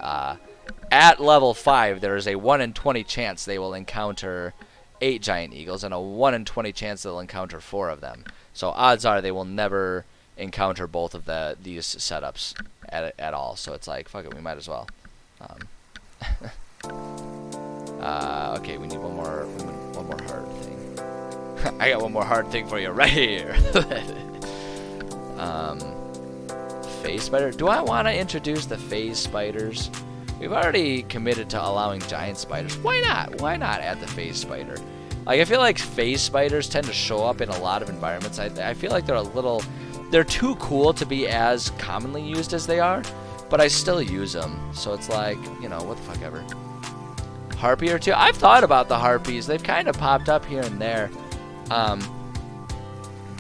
at level 5, there is a 1 in 20 chance they will encounter 8 giant eagles, and a 1 in 20 chance they'll encounter 4 of them. So odds are they will never encounter both of these setups at all. So it's like, fuck it, we might as well. Okay, we need one more hard thing. I got one more hard thing for you right here. Phase spider. Do I want to introduce the phase spiders? We've already committed to allowing giant spiders. Why not? Why not add the phase spider? Like, I feel like phase spiders tend to show up in a lot of environments. I feel like they're too cool to be as commonly used as they are, but I still use them. So it's like, you know, what the fuck ever. Harpy or two. I've thought about the harpies. They've kind of popped up here and there.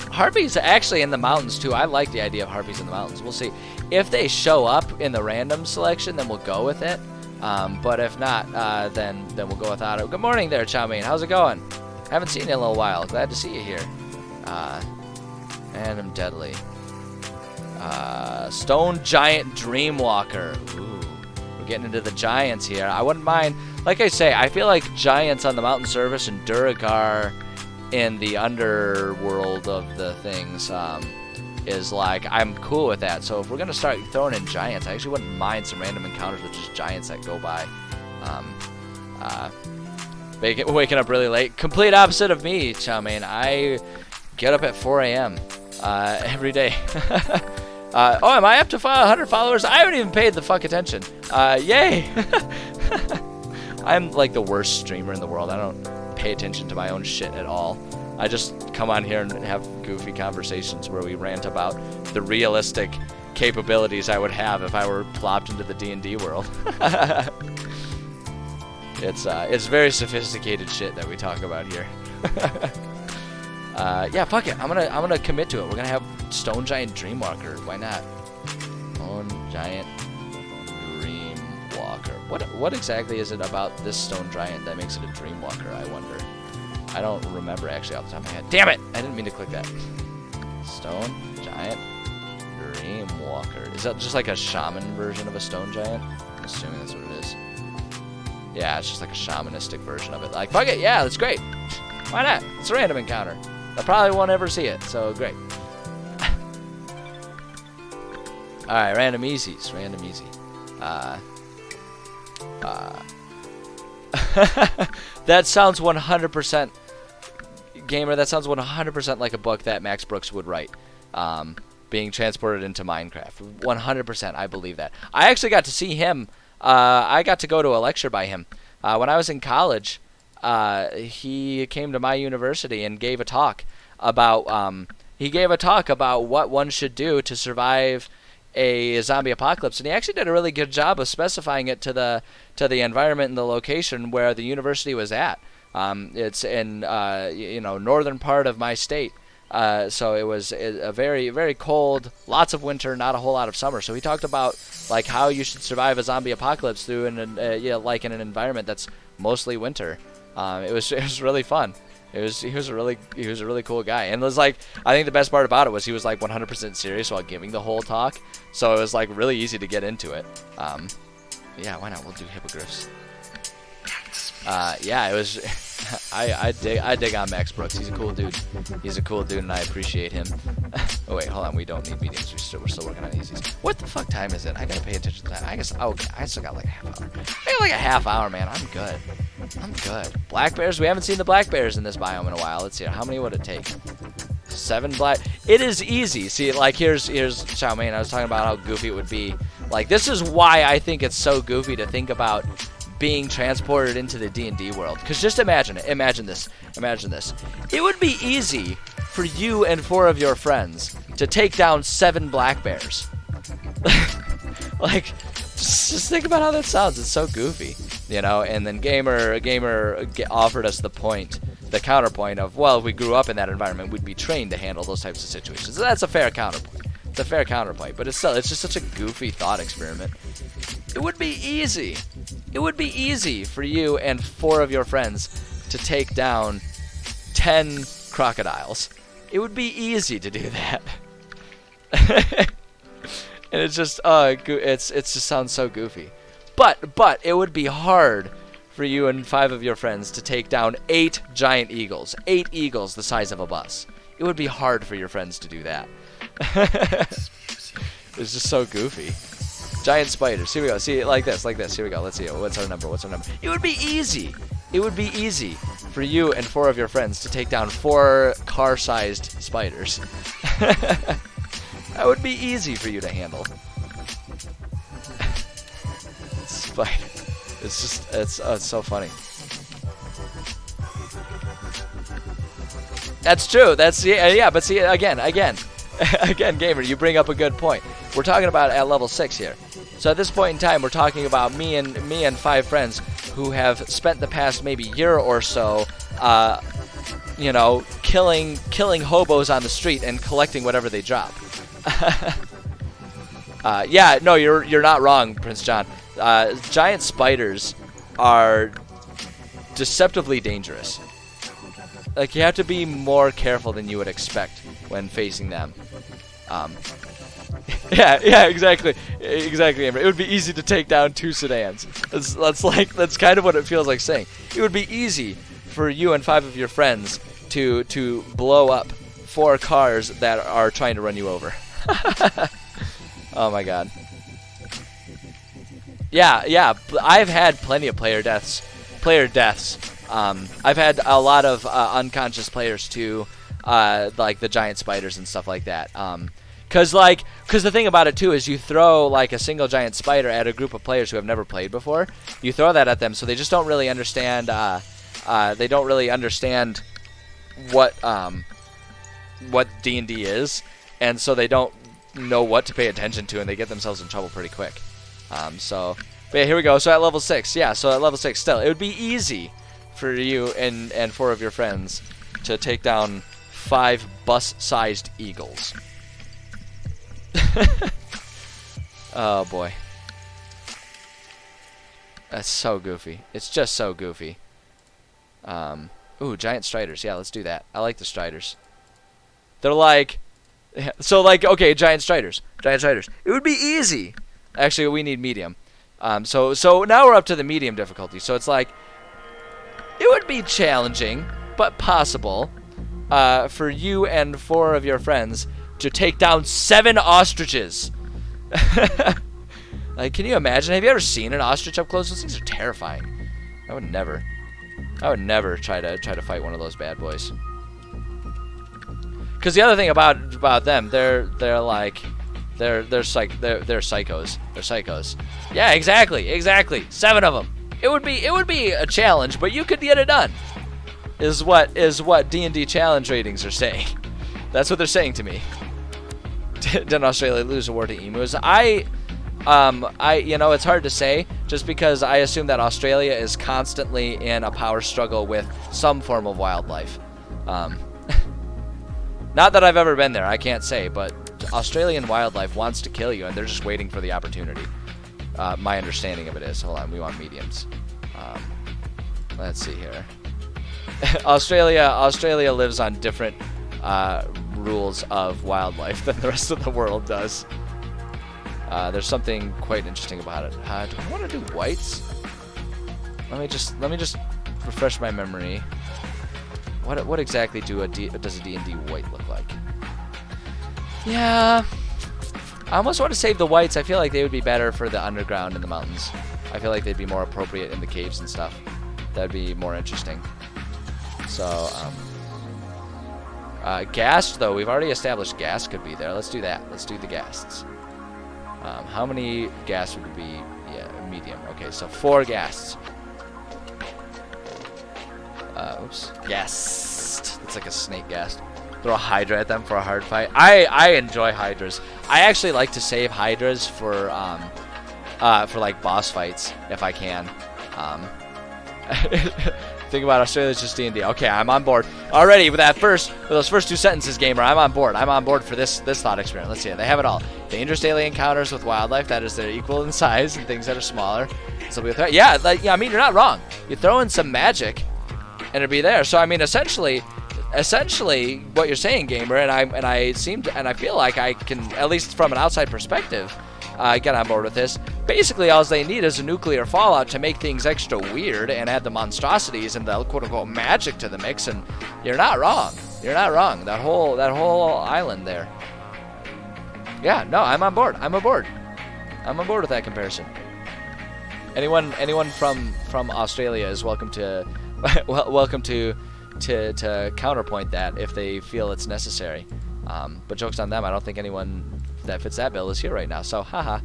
Harpies actually in the mountains too. I like the idea of harpies in the mountains. We'll see. If they show up in the random selection, then we'll go with it. But if not, then we'll go without it. Good morning there, Chow Mein. How's it going? Haven't seen you in a little while. Glad to see you here. And I'm deadly. Stone Giant Dreamwalker. Ooh, we're getting into the giants here. I wouldn't mind. Like I say, I feel like giants on the mountain service and Duragar in the underworld of the things is like, I'm cool with that. So if we're gonna start throwing in giants, I actually wouldn't mind some random encounters with just giants that go by. Waking up really late, complete opposite of me, Chow Mein. I get up at 4 a.m. Every day. Oh, am I up to 100 followers? I haven't even paid the fuck attention. Yay! I'm like the worst streamer in the world. I don't pay attention to my own shit at all. I just come on here and have goofy conversations where we rant about the realistic capabilities I would have if I were plopped into the D&D world. It's very sophisticated shit that we talk about here. Yeah, fuck it. I'm gonna commit to it. We're gonna have Stone Giant Dreamwalker. Why not? Stone Giant Dreamwalker. What exactly is it about this Stone Giant that makes it a Dreamwalker, I wonder? I don't remember actually off the top of my head. Damn it! I didn't mean to click that. Stone Giant Dreamwalker. Is that just like a shaman version of a Stone Giant? I'm assuming that's what it is. Yeah, it's just like a shamanistic version of it. Like, fuck it, yeah, that's great. Why not? It's a random encounter. I probably won't ever see it, so great. Alright, random easies. Random easy. That sounds 100%, gamer, that sounds 100% like a book that Max Brooks would write. Being transported into Minecraft. 100%, I believe that. I actually got to see him. I got to go to a lecture by him. When I was in college, he came to my university and gave a talk about what one should do to survive a zombie apocalypse, and he actually did a really good job of specifying it to the environment and the location where the university was at. It's in northern part of my state, so it was a very, very cold, lots of winter, not a whole lot of summer. So he talked about like how you should survive a zombie apocalypse through like in an environment that's mostly winter. It was really fun. He was a really cool guy, and it was like, I think the best part about it was he was like 100% serious while giving the whole talk, so it was like really easy to get into it. Yeah, why not? We'll do hippogriffs. Yeah, it was. I dig on Max Brooks. He's a cool dude. He's a cool dude, and I appreciate him. Oh wait, hold on. We don't need mediums. We're still working on easies. What the fuck time is it? I gotta pay attention to that. I guess. Oh, okay. I still got like a half hour. I got like a half hour, man. I'm good. I'm good. Black bears. We haven't seen the black bears in this biome in a while. Let's see. How many would it take? 7 black. It is easy. See, like here's Chow Mein. I was talking about how goofy it would be. Like this is why I think it's so goofy to think about being transported into the D&D world. Because just imagine it. Imagine this. Imagine this. It would be easy for you and 4 of your friends to take down 7 black bears. Like, just think about how that sounds. It's so goofy, you know. And then Gamer offered us the counterpoint of, well, if we grew up in that environment, we'd be trained to handle those types of situations. So that's a fair counterpoint. It's a fair counterpoint, but it's just such a goofy thought experiment. It would be easy. It would be easy for you and 4 of your friends to take down 10 crocodiles. It would be easy to do that. And it's just, it just sounds so goofy. But it would be hard for you and 5 of your friends to take down 8 giant eagles. 8 eagles the size of a bus. It would be hard for your friends to do that. It's just so goofy. Giant spiders. Here we go. See, like this. Here we go. Let's see. What's our number? It would be easy. It would be easy for you and 4 of your friends to take down 4 car-sized spiders. That would be easy for you to handle. Spider. It's just, it's so funny. That's true. That's, yeah, but see, again, Gamer, you bring up a good point. We're talking about at level 6 here. So at this point in time, we're talking about me and 5 friends who have spent the past maybe year or so, you know, killing hobos on the street and collecting whatever they drop. Yeah, no, you're not wrong, Prince John. Giant spiders are deceptively dangerous. Like, you have to be more careful than you would expect when facing them. Yeah, exactly, Amber. It would be easy to take down 2 sedans. That's kind of what it feels like saying. It would be easy for you and 5 of your friends to blow up 4 cars that are trying to run you over. Oh my god. Yeah, I've had plenty of player deaths. I've had a lot of unconscious players too, like the giant spiders and stuff like that. Cause the thing about it too is you throw like a single giant spider at a group of players who have never played before. You throw that at them, so they just don't really understand. They don't really understand what D&D is, and so they don't know what to pay attention to, and they get themselves in trouble pretty quick. But yeah, here we go. So at level 6, yeah. So at level 6, still, it would be easy for you and 4 of your friends to take down 5 bus-sized eagles. Oh boy, that's so goofy. It's just so goofy. Ooh, giant striders. Yeah, let's do that. I like the striders. They're like, so like, okay, giant striders. It would be easy. Actually, we need medium. So now we're up to the medium difficulty. So it's like, it would be challenging, but possible, for you and 4 of your friends to take down 7 ostriches. Like, can you imagine? Have you ever seen an ostrich up close? Those things are terrifying. I would never try to fight one of those bad boys. Because the other thing about them, they're psychos. They're psychos. Yeah, exactly. 7 of them. It would be a challenge, but you could get it done. Is what D&D challenge ratings are saying. That's what they're saying to me. Didn't Australia lose a war to emus? You know, it's hard to say, just because I assume that Australia is constantly in a power struggle with some form of wildlife. Not that I've ever been there, I can't say, but Australian wildlife wants to kill you, and they're just waiting for the opportunity. My understanding of it is, hold on, we want mediums. Let's see here. Australia lives on different rules of wildlife than the rest of the world does. There's something quite interesting about it. Do I want to do whites? Let me just refresh my memory. What exactly does a D&D white look like? Yeah, I almost want to save the whites. I feel like they would be better for the underground in the mountains. I feel like they'd be more appropriate in the caves and stuff. That'd be more interesting. So, Ghast, though, we've already established Ghast could be there. Let's do that. Let's do the Ghasts. How many Ghasts would be? Yeah, medium. Okay, so 4 Ghasts. Oops. Ghast. It's like a snake Ghast. Throw a Hydra at them for a hard fight. I enjoy Hydras. I actually like to save Hydras for like boss fights if I can. Think about Australia's just D&D. Okay, I'm on board. Already with those first 2 sentences, gamer, I'm on board. I'm on board for this thought experiment. Let's see. They have it all. Dangerous daily encounters with wildlife that is their equal in size and things that are smaller. So we threat. Yeah, like I mean, you're not wrong. You throw in some magic, and it'll be there. So I mean, essentially, what you're saying, gamer, and I feel like I can, at least from an outside perspective, get on board with this. Basically, all they need is a nuclear fallout to make things extra weird and add the monstrosities and the quote-unquote magic to the mix. And you're not wrong. You're not wrong. That whole island there. Yeah, no, I'm on board. I'm aboard. I'm on board with that comparison. Anyone from Australia is welcome to welcome to counterpoint that if they feel it's necessary. But joke's on them. I don't think anyone that fits that bill is here right now. So, haha.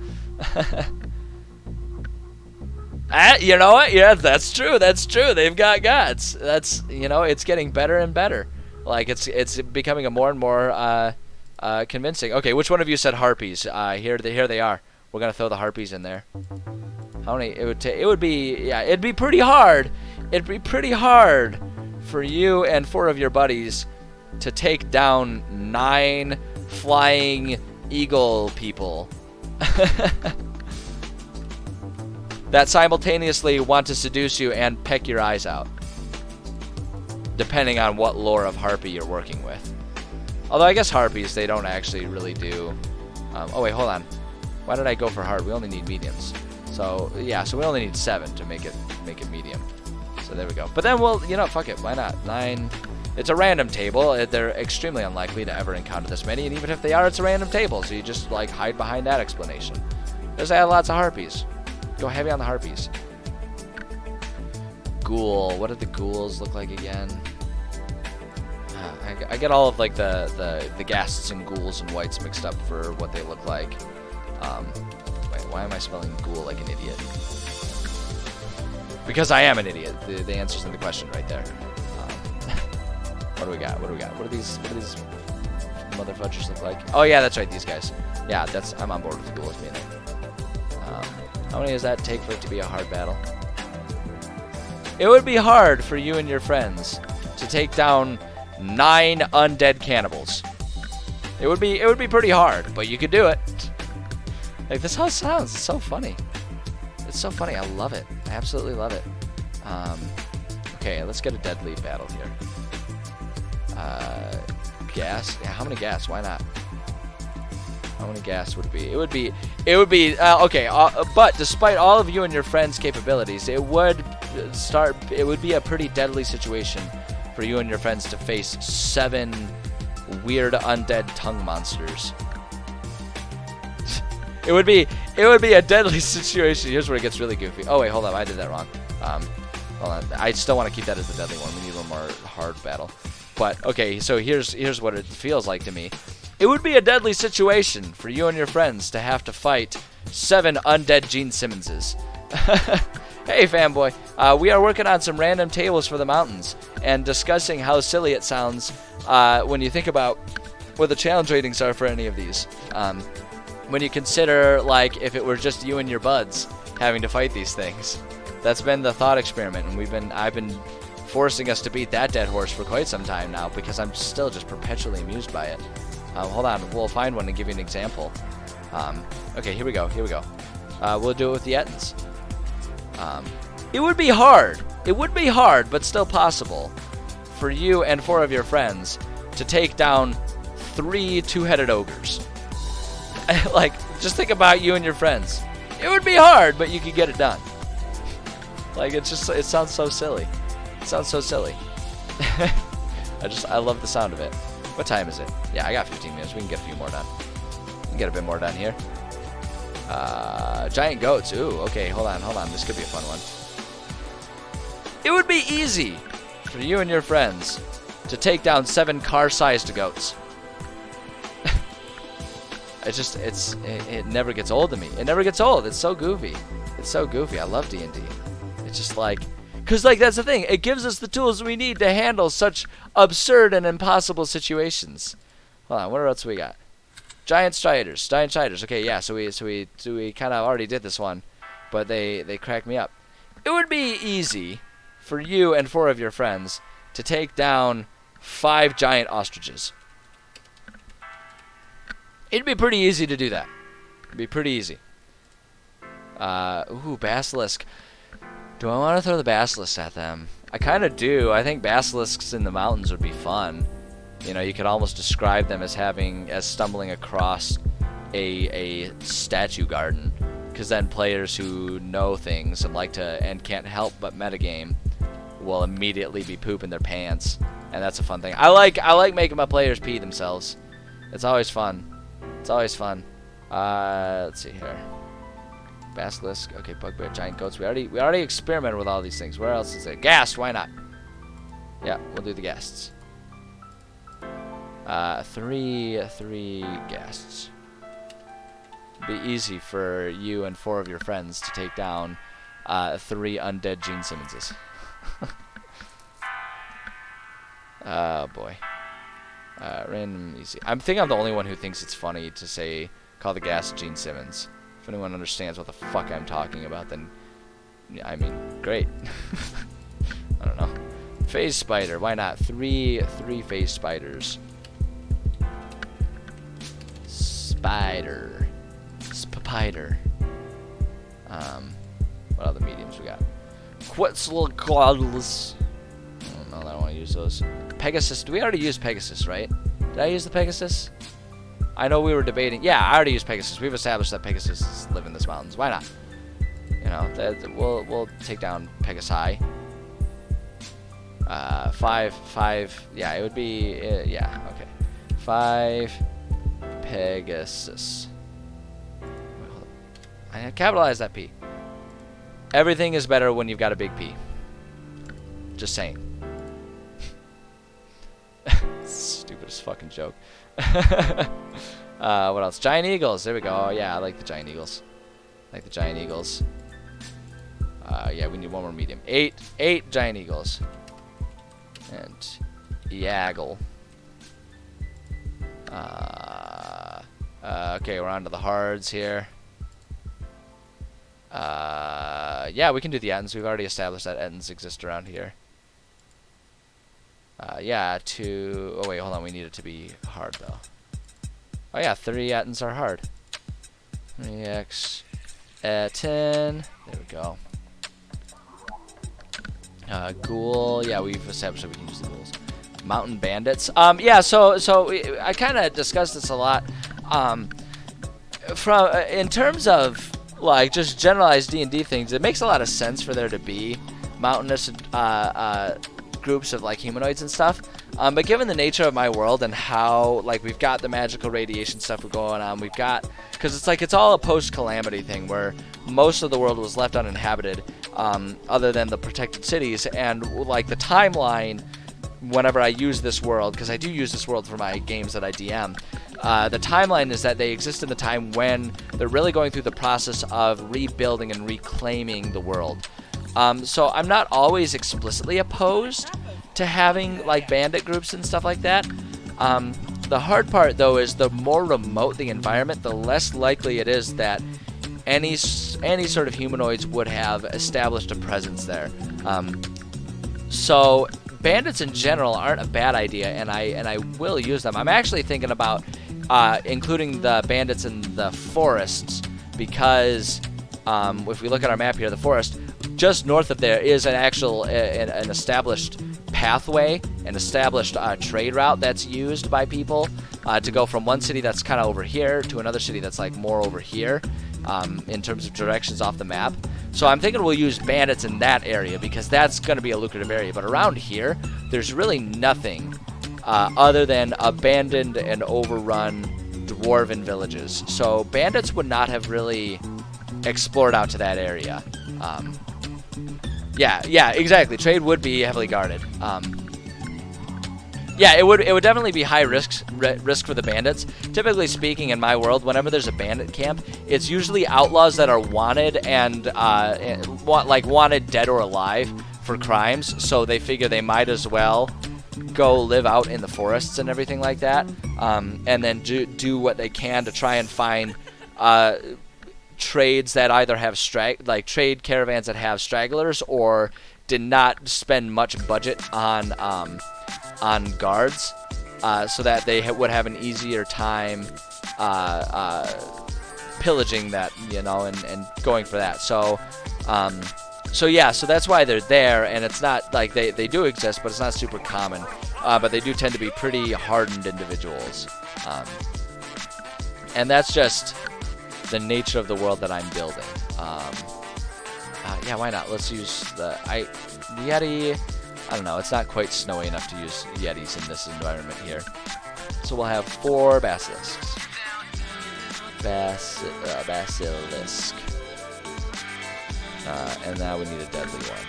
You know what? Yeah, that's true. That's true. They've got guts. That's, it's getting better and better. Like it's becoming a more and more convincing. Okay, which one of you said harpies? Here they are. We're gonna throw the harpies in there. How many? It'd be pretty hard. It'd be pretty hard for you and 4 of your buddies to take down 9 flying eagle people that simultaneously want to seduce you and peck your eyes out, depending on what lore of harpy you're working with. Although I guess harpies, they don't actually really do. Oh wait, hold on. Why did I go for hard? We only need mediums. So yeah, so we only need 7 to make it medium. So there we go. But then we'll, fuck it. Why not? 9. It's a random table. They're extremely unlikely to ever encounter this many, and even if they are, it's a random table. So you just like hide behind that explanation. Just add lots of harpies. Go heavy on the harpies. Ghoul. What did the ghouls look like again? I get all of like the ghasts and ghouls and whites mixed up for what they look like. Wait, why am I spelling ghoul like an idiot? Because I am an idiot. The answer's in the question right there. What do we got? What are these motherfuckers look like? Oh yeah, that's right, these guys. Yeah, I'm on board with the ghouls being there. How many does that take for it to be a hard battle? It would be hard for you and your friends to take down 9 undead cannibals. It would be pretty hard, but you could do it. Like, this how it sounds. It's so funny. It's so funny. I love it. I absolutely love it. Okay, let's get a deadly battle here. Gas. Yeah, how many gas? Why not? How many gas would it be? It would be okay. But despite all of you and your friends' capabilities, it would be a pretty deadly situation for you and your friends to face 7 weird undead tongue monsters. It would be a deadly situation. Here's where it gets really goofy. Oh wait, hold up, I did that wrong. Hold on. I still want to keep that as the deadly one. We need a little more hard battle. But okay, so here's what it feels like to me. It would be a deadly situation for you and your friends to have to fight 7 undead Gene Simmonses. Hey, fanboy. We are working on some random tables for the mountains and discussing how silly it sounds when you think about what the challenge ratings are for any of these. When you consider, like, if it were just you and your buds having to fight these things. That's been the thought experiment, and I've been forcing us to beat that dead horse for quite some time now because I'm still just perpetually amused by it. Hold on, we'll find one and give you an example. Okay, here we go. We'll do it with the Ettins. It would be hard. It would be hard, but still possible for you and 4 of your friends to take down 3 two-headed ogres. Like, just think about you and your friends. It would be hard, but you could get it done. Like, it sounds so silly. It sounds so silly. I love the sound of it. What time is it? Yeah, I got 15 minutes. We can get a few more done. We can get a bit more done here. Giant goats. Ooh, okay, hold on. This could be a fun one. It would be easy for you and your friends to take down 7 car-sized goats. It never gets old to me. It never gets old. It's so goofy. I love D&D. It's just like, because like that's the thing. It gives us the tools we need to handle such absurd and impossible situations. Hold on, what else we got? Giant striders. Okay, yeah. So we kind of already did this one, but they cracked me up. It would be easy for you and 4 of your friends to take down 5 giant ostriches. It'd be pretty easy to do that. It'd be pretty easy. Ooh, basilisk. Do I want to throw the basilisks at them? I kind of do. I think basilisks in the mountains would be fun. You know, you could almost describe them as stumbling across a statue garden, because then players who know things and can't help but metagame will immediately be pooping their pants, and that's a fun thing. I like making my players pee themselves. It's always fun. Let's see here. Basilisk. Okay, bugbear, giant goats. We already experimented with all these things. Where else is it? Ghast. Why not? Yeah, we'll do the ghasts. 3 ghasts. It'd be easy for you and 4 of your friends to take down 3 undead Gene Simmonses. Oh boy. Random easy. I think I'm the only one who thinks it's funny to call the ghast Gene Simmons. If anyone understands what the fuck I'm talking about, then I mean, great. I don't know. Phase spider. Why not? 3 phase spiders. Spider. Spider. What other mediums we got? Quetzalcoatlus. Oh no, I don't want to use those. Pegasus. Do we already use Pegasus, right? Did I use the Pegasus? I know we were debating. Yeah, I already used Pegasus. We've established that Pegasus live in the mountains. Why not? You know, we'll take down Pegasi. 5. Yeah, it would be. Yeah, okay. 5 Pegasus. Wait, hold on. I capitalized that P. Everything is better when you've got a big P. Just saying. Stupidest fucking joke. What else? Giant eagles. There we go. Oh, yeah, I like the giant eagles. Yeah, we need 1 more medium. 8 giant eagles. And Yaggle. Okay, we're on to the hards here. Yeah, we can do the Ettins. We've already established that Ettins exist around here. Yeah, oh wait, hold on. We need it to be hard, though. Oh, yeah, 3 Ettins are hard. 3x Ettin. There we go. Ghoul. Yeah, we've established that we can use the ghouls. Mountain bandits. Yeah, so I kind of discussed this a lot. In terms of like just generalized D&D things, it makes a lot of sense for there to be mountainous groups of like humanoids and stuff. But given the nature of my world and how like we've got the magical radiation stuff going on, because it's all a post-calamity thing where most of the world was left uninhabited, other than the protected cities, and like the timeline. Whenever I use this world, because I do use this world for my games that I DM, the timeline is that they exist in the time when they're really going through the process of rebuilding and reclaiming the world. So I'm not always explicitly opposed to having like bandit groups and stuff like that. The hard part though is the more remote the environment, the less likely it is that any sort of humanoids would have established a presence there. So bandits in general aren't a bad idea, and I will use them. I'm actually thinking about including the bandits in the forests, because if we look at our map here, the forest just north of there is an actual an established pathway, an established trade route that's used by people to go from one city that's kind of over here to another city that's like more over here in terms of directions off the map. So I'm thinking we'll use bandits in that area because that's going to be a lucrative area. But around here, there's really nothing other than abandoned and overrun dwarven villages. So bandits would not have really explored out to that area. Yeah, exactly. Trade would be heavily guarded. Yeah, it would definitely be high risk for the bandits. Typically speaking, in my world, whenever there's a bandit camp, it's usually outlaws that are wanted and wanted dead or alive for crimes. So they figure they might as well go live out in the forests and everything like that, and then do what they can to try and find trades that either have trade caravans that have stragglers or did not spend much budget on guards, so that they would have an easier time pillaging that, and going for that. So that's why they're there, and it's not like they do exist, but it's not super common. But they do tend to be pretty hardened individuals, and that's just the nature of the world that I'm building. Yeah, why not? Let's use the Yeti. I don't know, it's not quite snowy enough to use Yetis in this environment here. So we'll have 4 basilisks. Basilisk. And now we need a deadly one.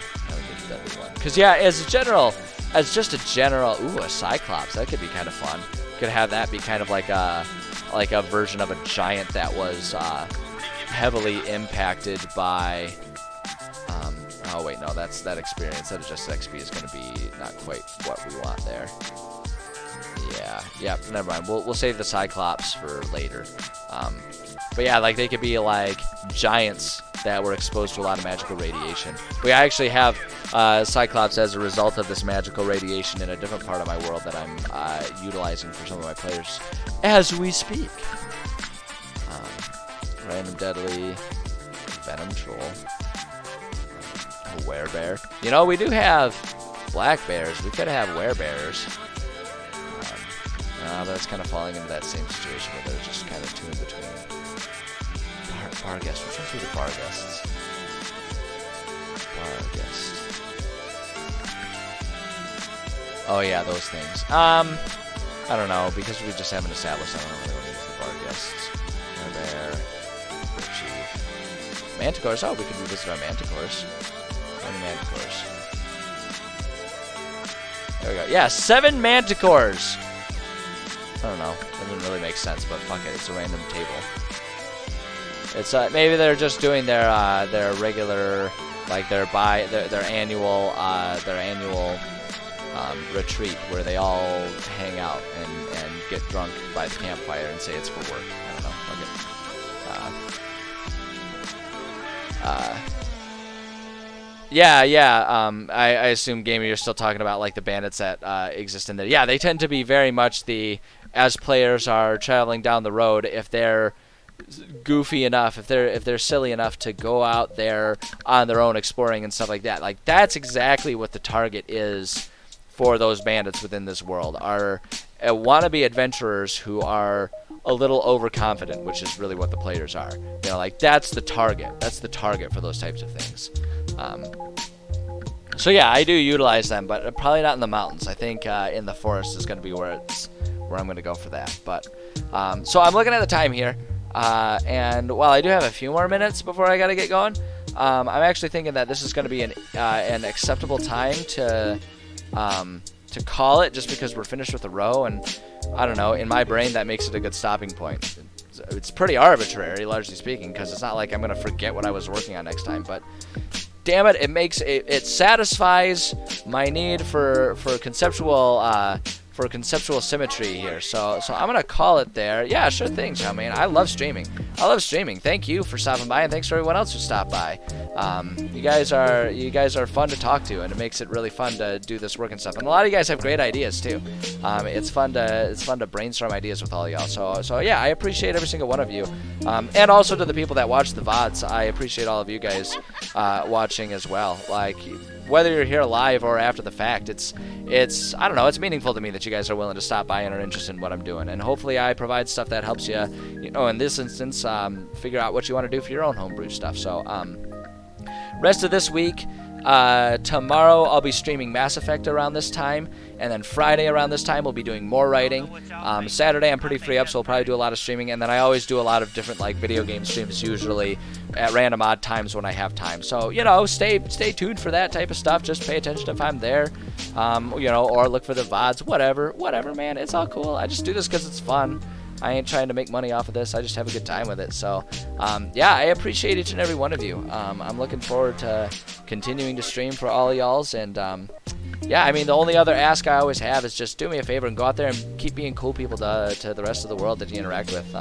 Because, yeah, as just a general, a Cyclops, that could be kind of fun. Could have that be kind of like a version of a giant that was heavily impacted by... oh wait, no, that's that experience. That adjusted XP is going to be not quite what we want there. Yeah, never mind. We'll save the Cyclops for later. But yeah, like they could be like giants that were exposed to a lot of magical radiation. We actually have Cyclops as a result of this magical radiation in a different part of my world that I'm utilizing for some of my players as we speak. Random deadly, venom troll. Werebear. We do have black bears. We could have werebears. But it's kind of falling into that same situation where they're just kind of two in between. Barghest. Which ones are the Barghests? Barghest. Oh yeah, those things. I don't know, because we just haven't established. I don't really want to use the Barghests. Werebear. Chief. Manticores. Oh, we could revisit our Manticores. Manticores. There we go. Yeah, 7 Manticores. I don't know. That doesn't really make sense, but fuck it. It's a random table. It's maybe they're just doing their regular, like their annual retreat where they all hang out and get drunk by the campfire and say it's for work. I don't know. Fuck it. Yeah. I assume, Gamer, you're still talking about like the bandits that exist in there. Yeah, they tend to be very much as players are traveling down the road, if they're goofy enough, if they're silly enough to go out there on their own exploring and stuff like that. Like that's exactly what the target is for those bandits within this world. Are wannabe adventurers who are a little overconfident, which is really what the players are. Like that's the target. That's the target for those types of things. So yeah, I do utilize them, but probably not in the mountains. I think in the forest is going to be where I'm going to go for that. But so I'm looking at the time here, and while I do have a few more minutes before I got to get going, I'm actually thinking that this is going to be an acceptable time to call it, just because we're finished with the row, and I don't know, in my brain that makes it a good stopping point. It's pretty arbitrary, largely speaking, because it's not like I'm going to forget what I was working on next time, but damn it, it satisfies my need for conceptual symmetry here. So I'm gonna call it there. Yeah, sure thing, Chow Man. I love streaming. Thank you for stopping by, and thanks for everyone else who stopped by. You guys are fun to talk to, and it makes it really fun to do this work and stuff. And a lot of you guys have great ideas too. It's fun to brainstorm ideas with all y'all. So yeah, I appreciate every single one of you, and also to the people that watch the VODs. I appreciate all of you guys watching as well. Like, whether you're here live or after the fact, it's I don't know, it's meaningful to me that you guys are willing to stop by and are interested in what I'm doing, and hopefully I provide stuff that helps you, in this instance, figure out what you want to do for your own homebrew stuff. So rest of this week, tomorrow I'll be streaming Mass Effect around this time, and then Friday around this time we'll be doing more writing. Saturday I'm pretty free up, so we'll probably do a lot of streaming, and then I always do a lot of different like video game streams, usually at random odd times when I have time. So stay tuned for that type of stuff. Just pay attention if I'm there, or look for the VODs, whatever, man. It's all cool. I just do this because it's fun. I ain't trying to make money off of this. I just have a good time with it. So, I appreciate each and every one of you. I'm looking forward to continuing to stream for all of y'alls. And, the only other ask I always have is just do me a favor and go out there and keep being cool people to the rest of the world that you interact with.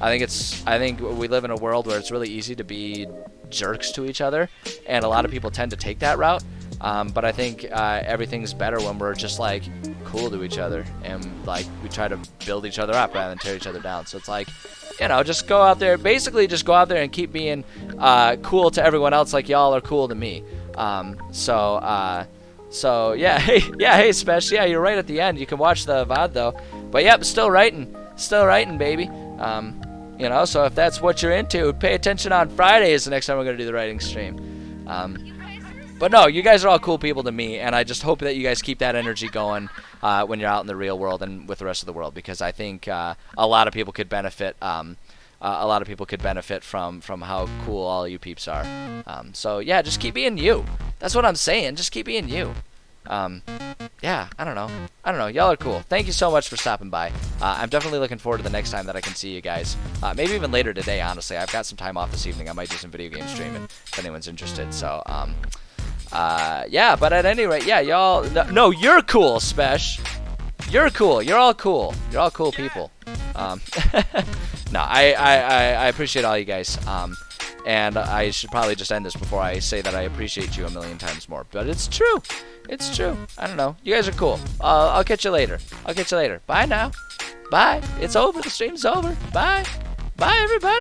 I think we live in a world where it's really easy to be jerks to each other, and a lot of people tend to take that route. But I think everything's better when we're just like cool to each other, and like we try to build each other up rather than tear each other down. So it's like, just go out there, basically just go out there and keep being cool to everyone else like y'all are cool to me. Hey Spesh, yeah, you're right at the end. You can watch the VOD though, but yep, still writing, baby. So if that's what you're into, pay attention on Friday is the next time we're gonna do the writing stream. But no, you guys are all cool people to me, and I just hope that you guys keep that energy going when you're out in the real world and with the rest of the world, because I think a lot of people could benefit. A lot of people could benefit from how cool all you peeps are. Just keep being you. That's what I'm saying. Just keep being you. I don't know. Y'all are cool. Thank you so much for stopping by. I'm definitely looking forward to the next time that I can see you guys. Maybe even later today, honestly. I've got some time off this evening. I might do some video game streaming if anyone's interested. So, but at any rate, y'all. No, you're cool, Spesh. You're cool. You're all cool. You're all cool people. No, I appreciate all you guys. And I should probably just end this before I say that I appreciate you a million times more. But it's true. It's true. I don't know. You guys are cool. I'll catch you later. Bye now. Bye. It's over. The stream's over. Bye. Bye, everybody.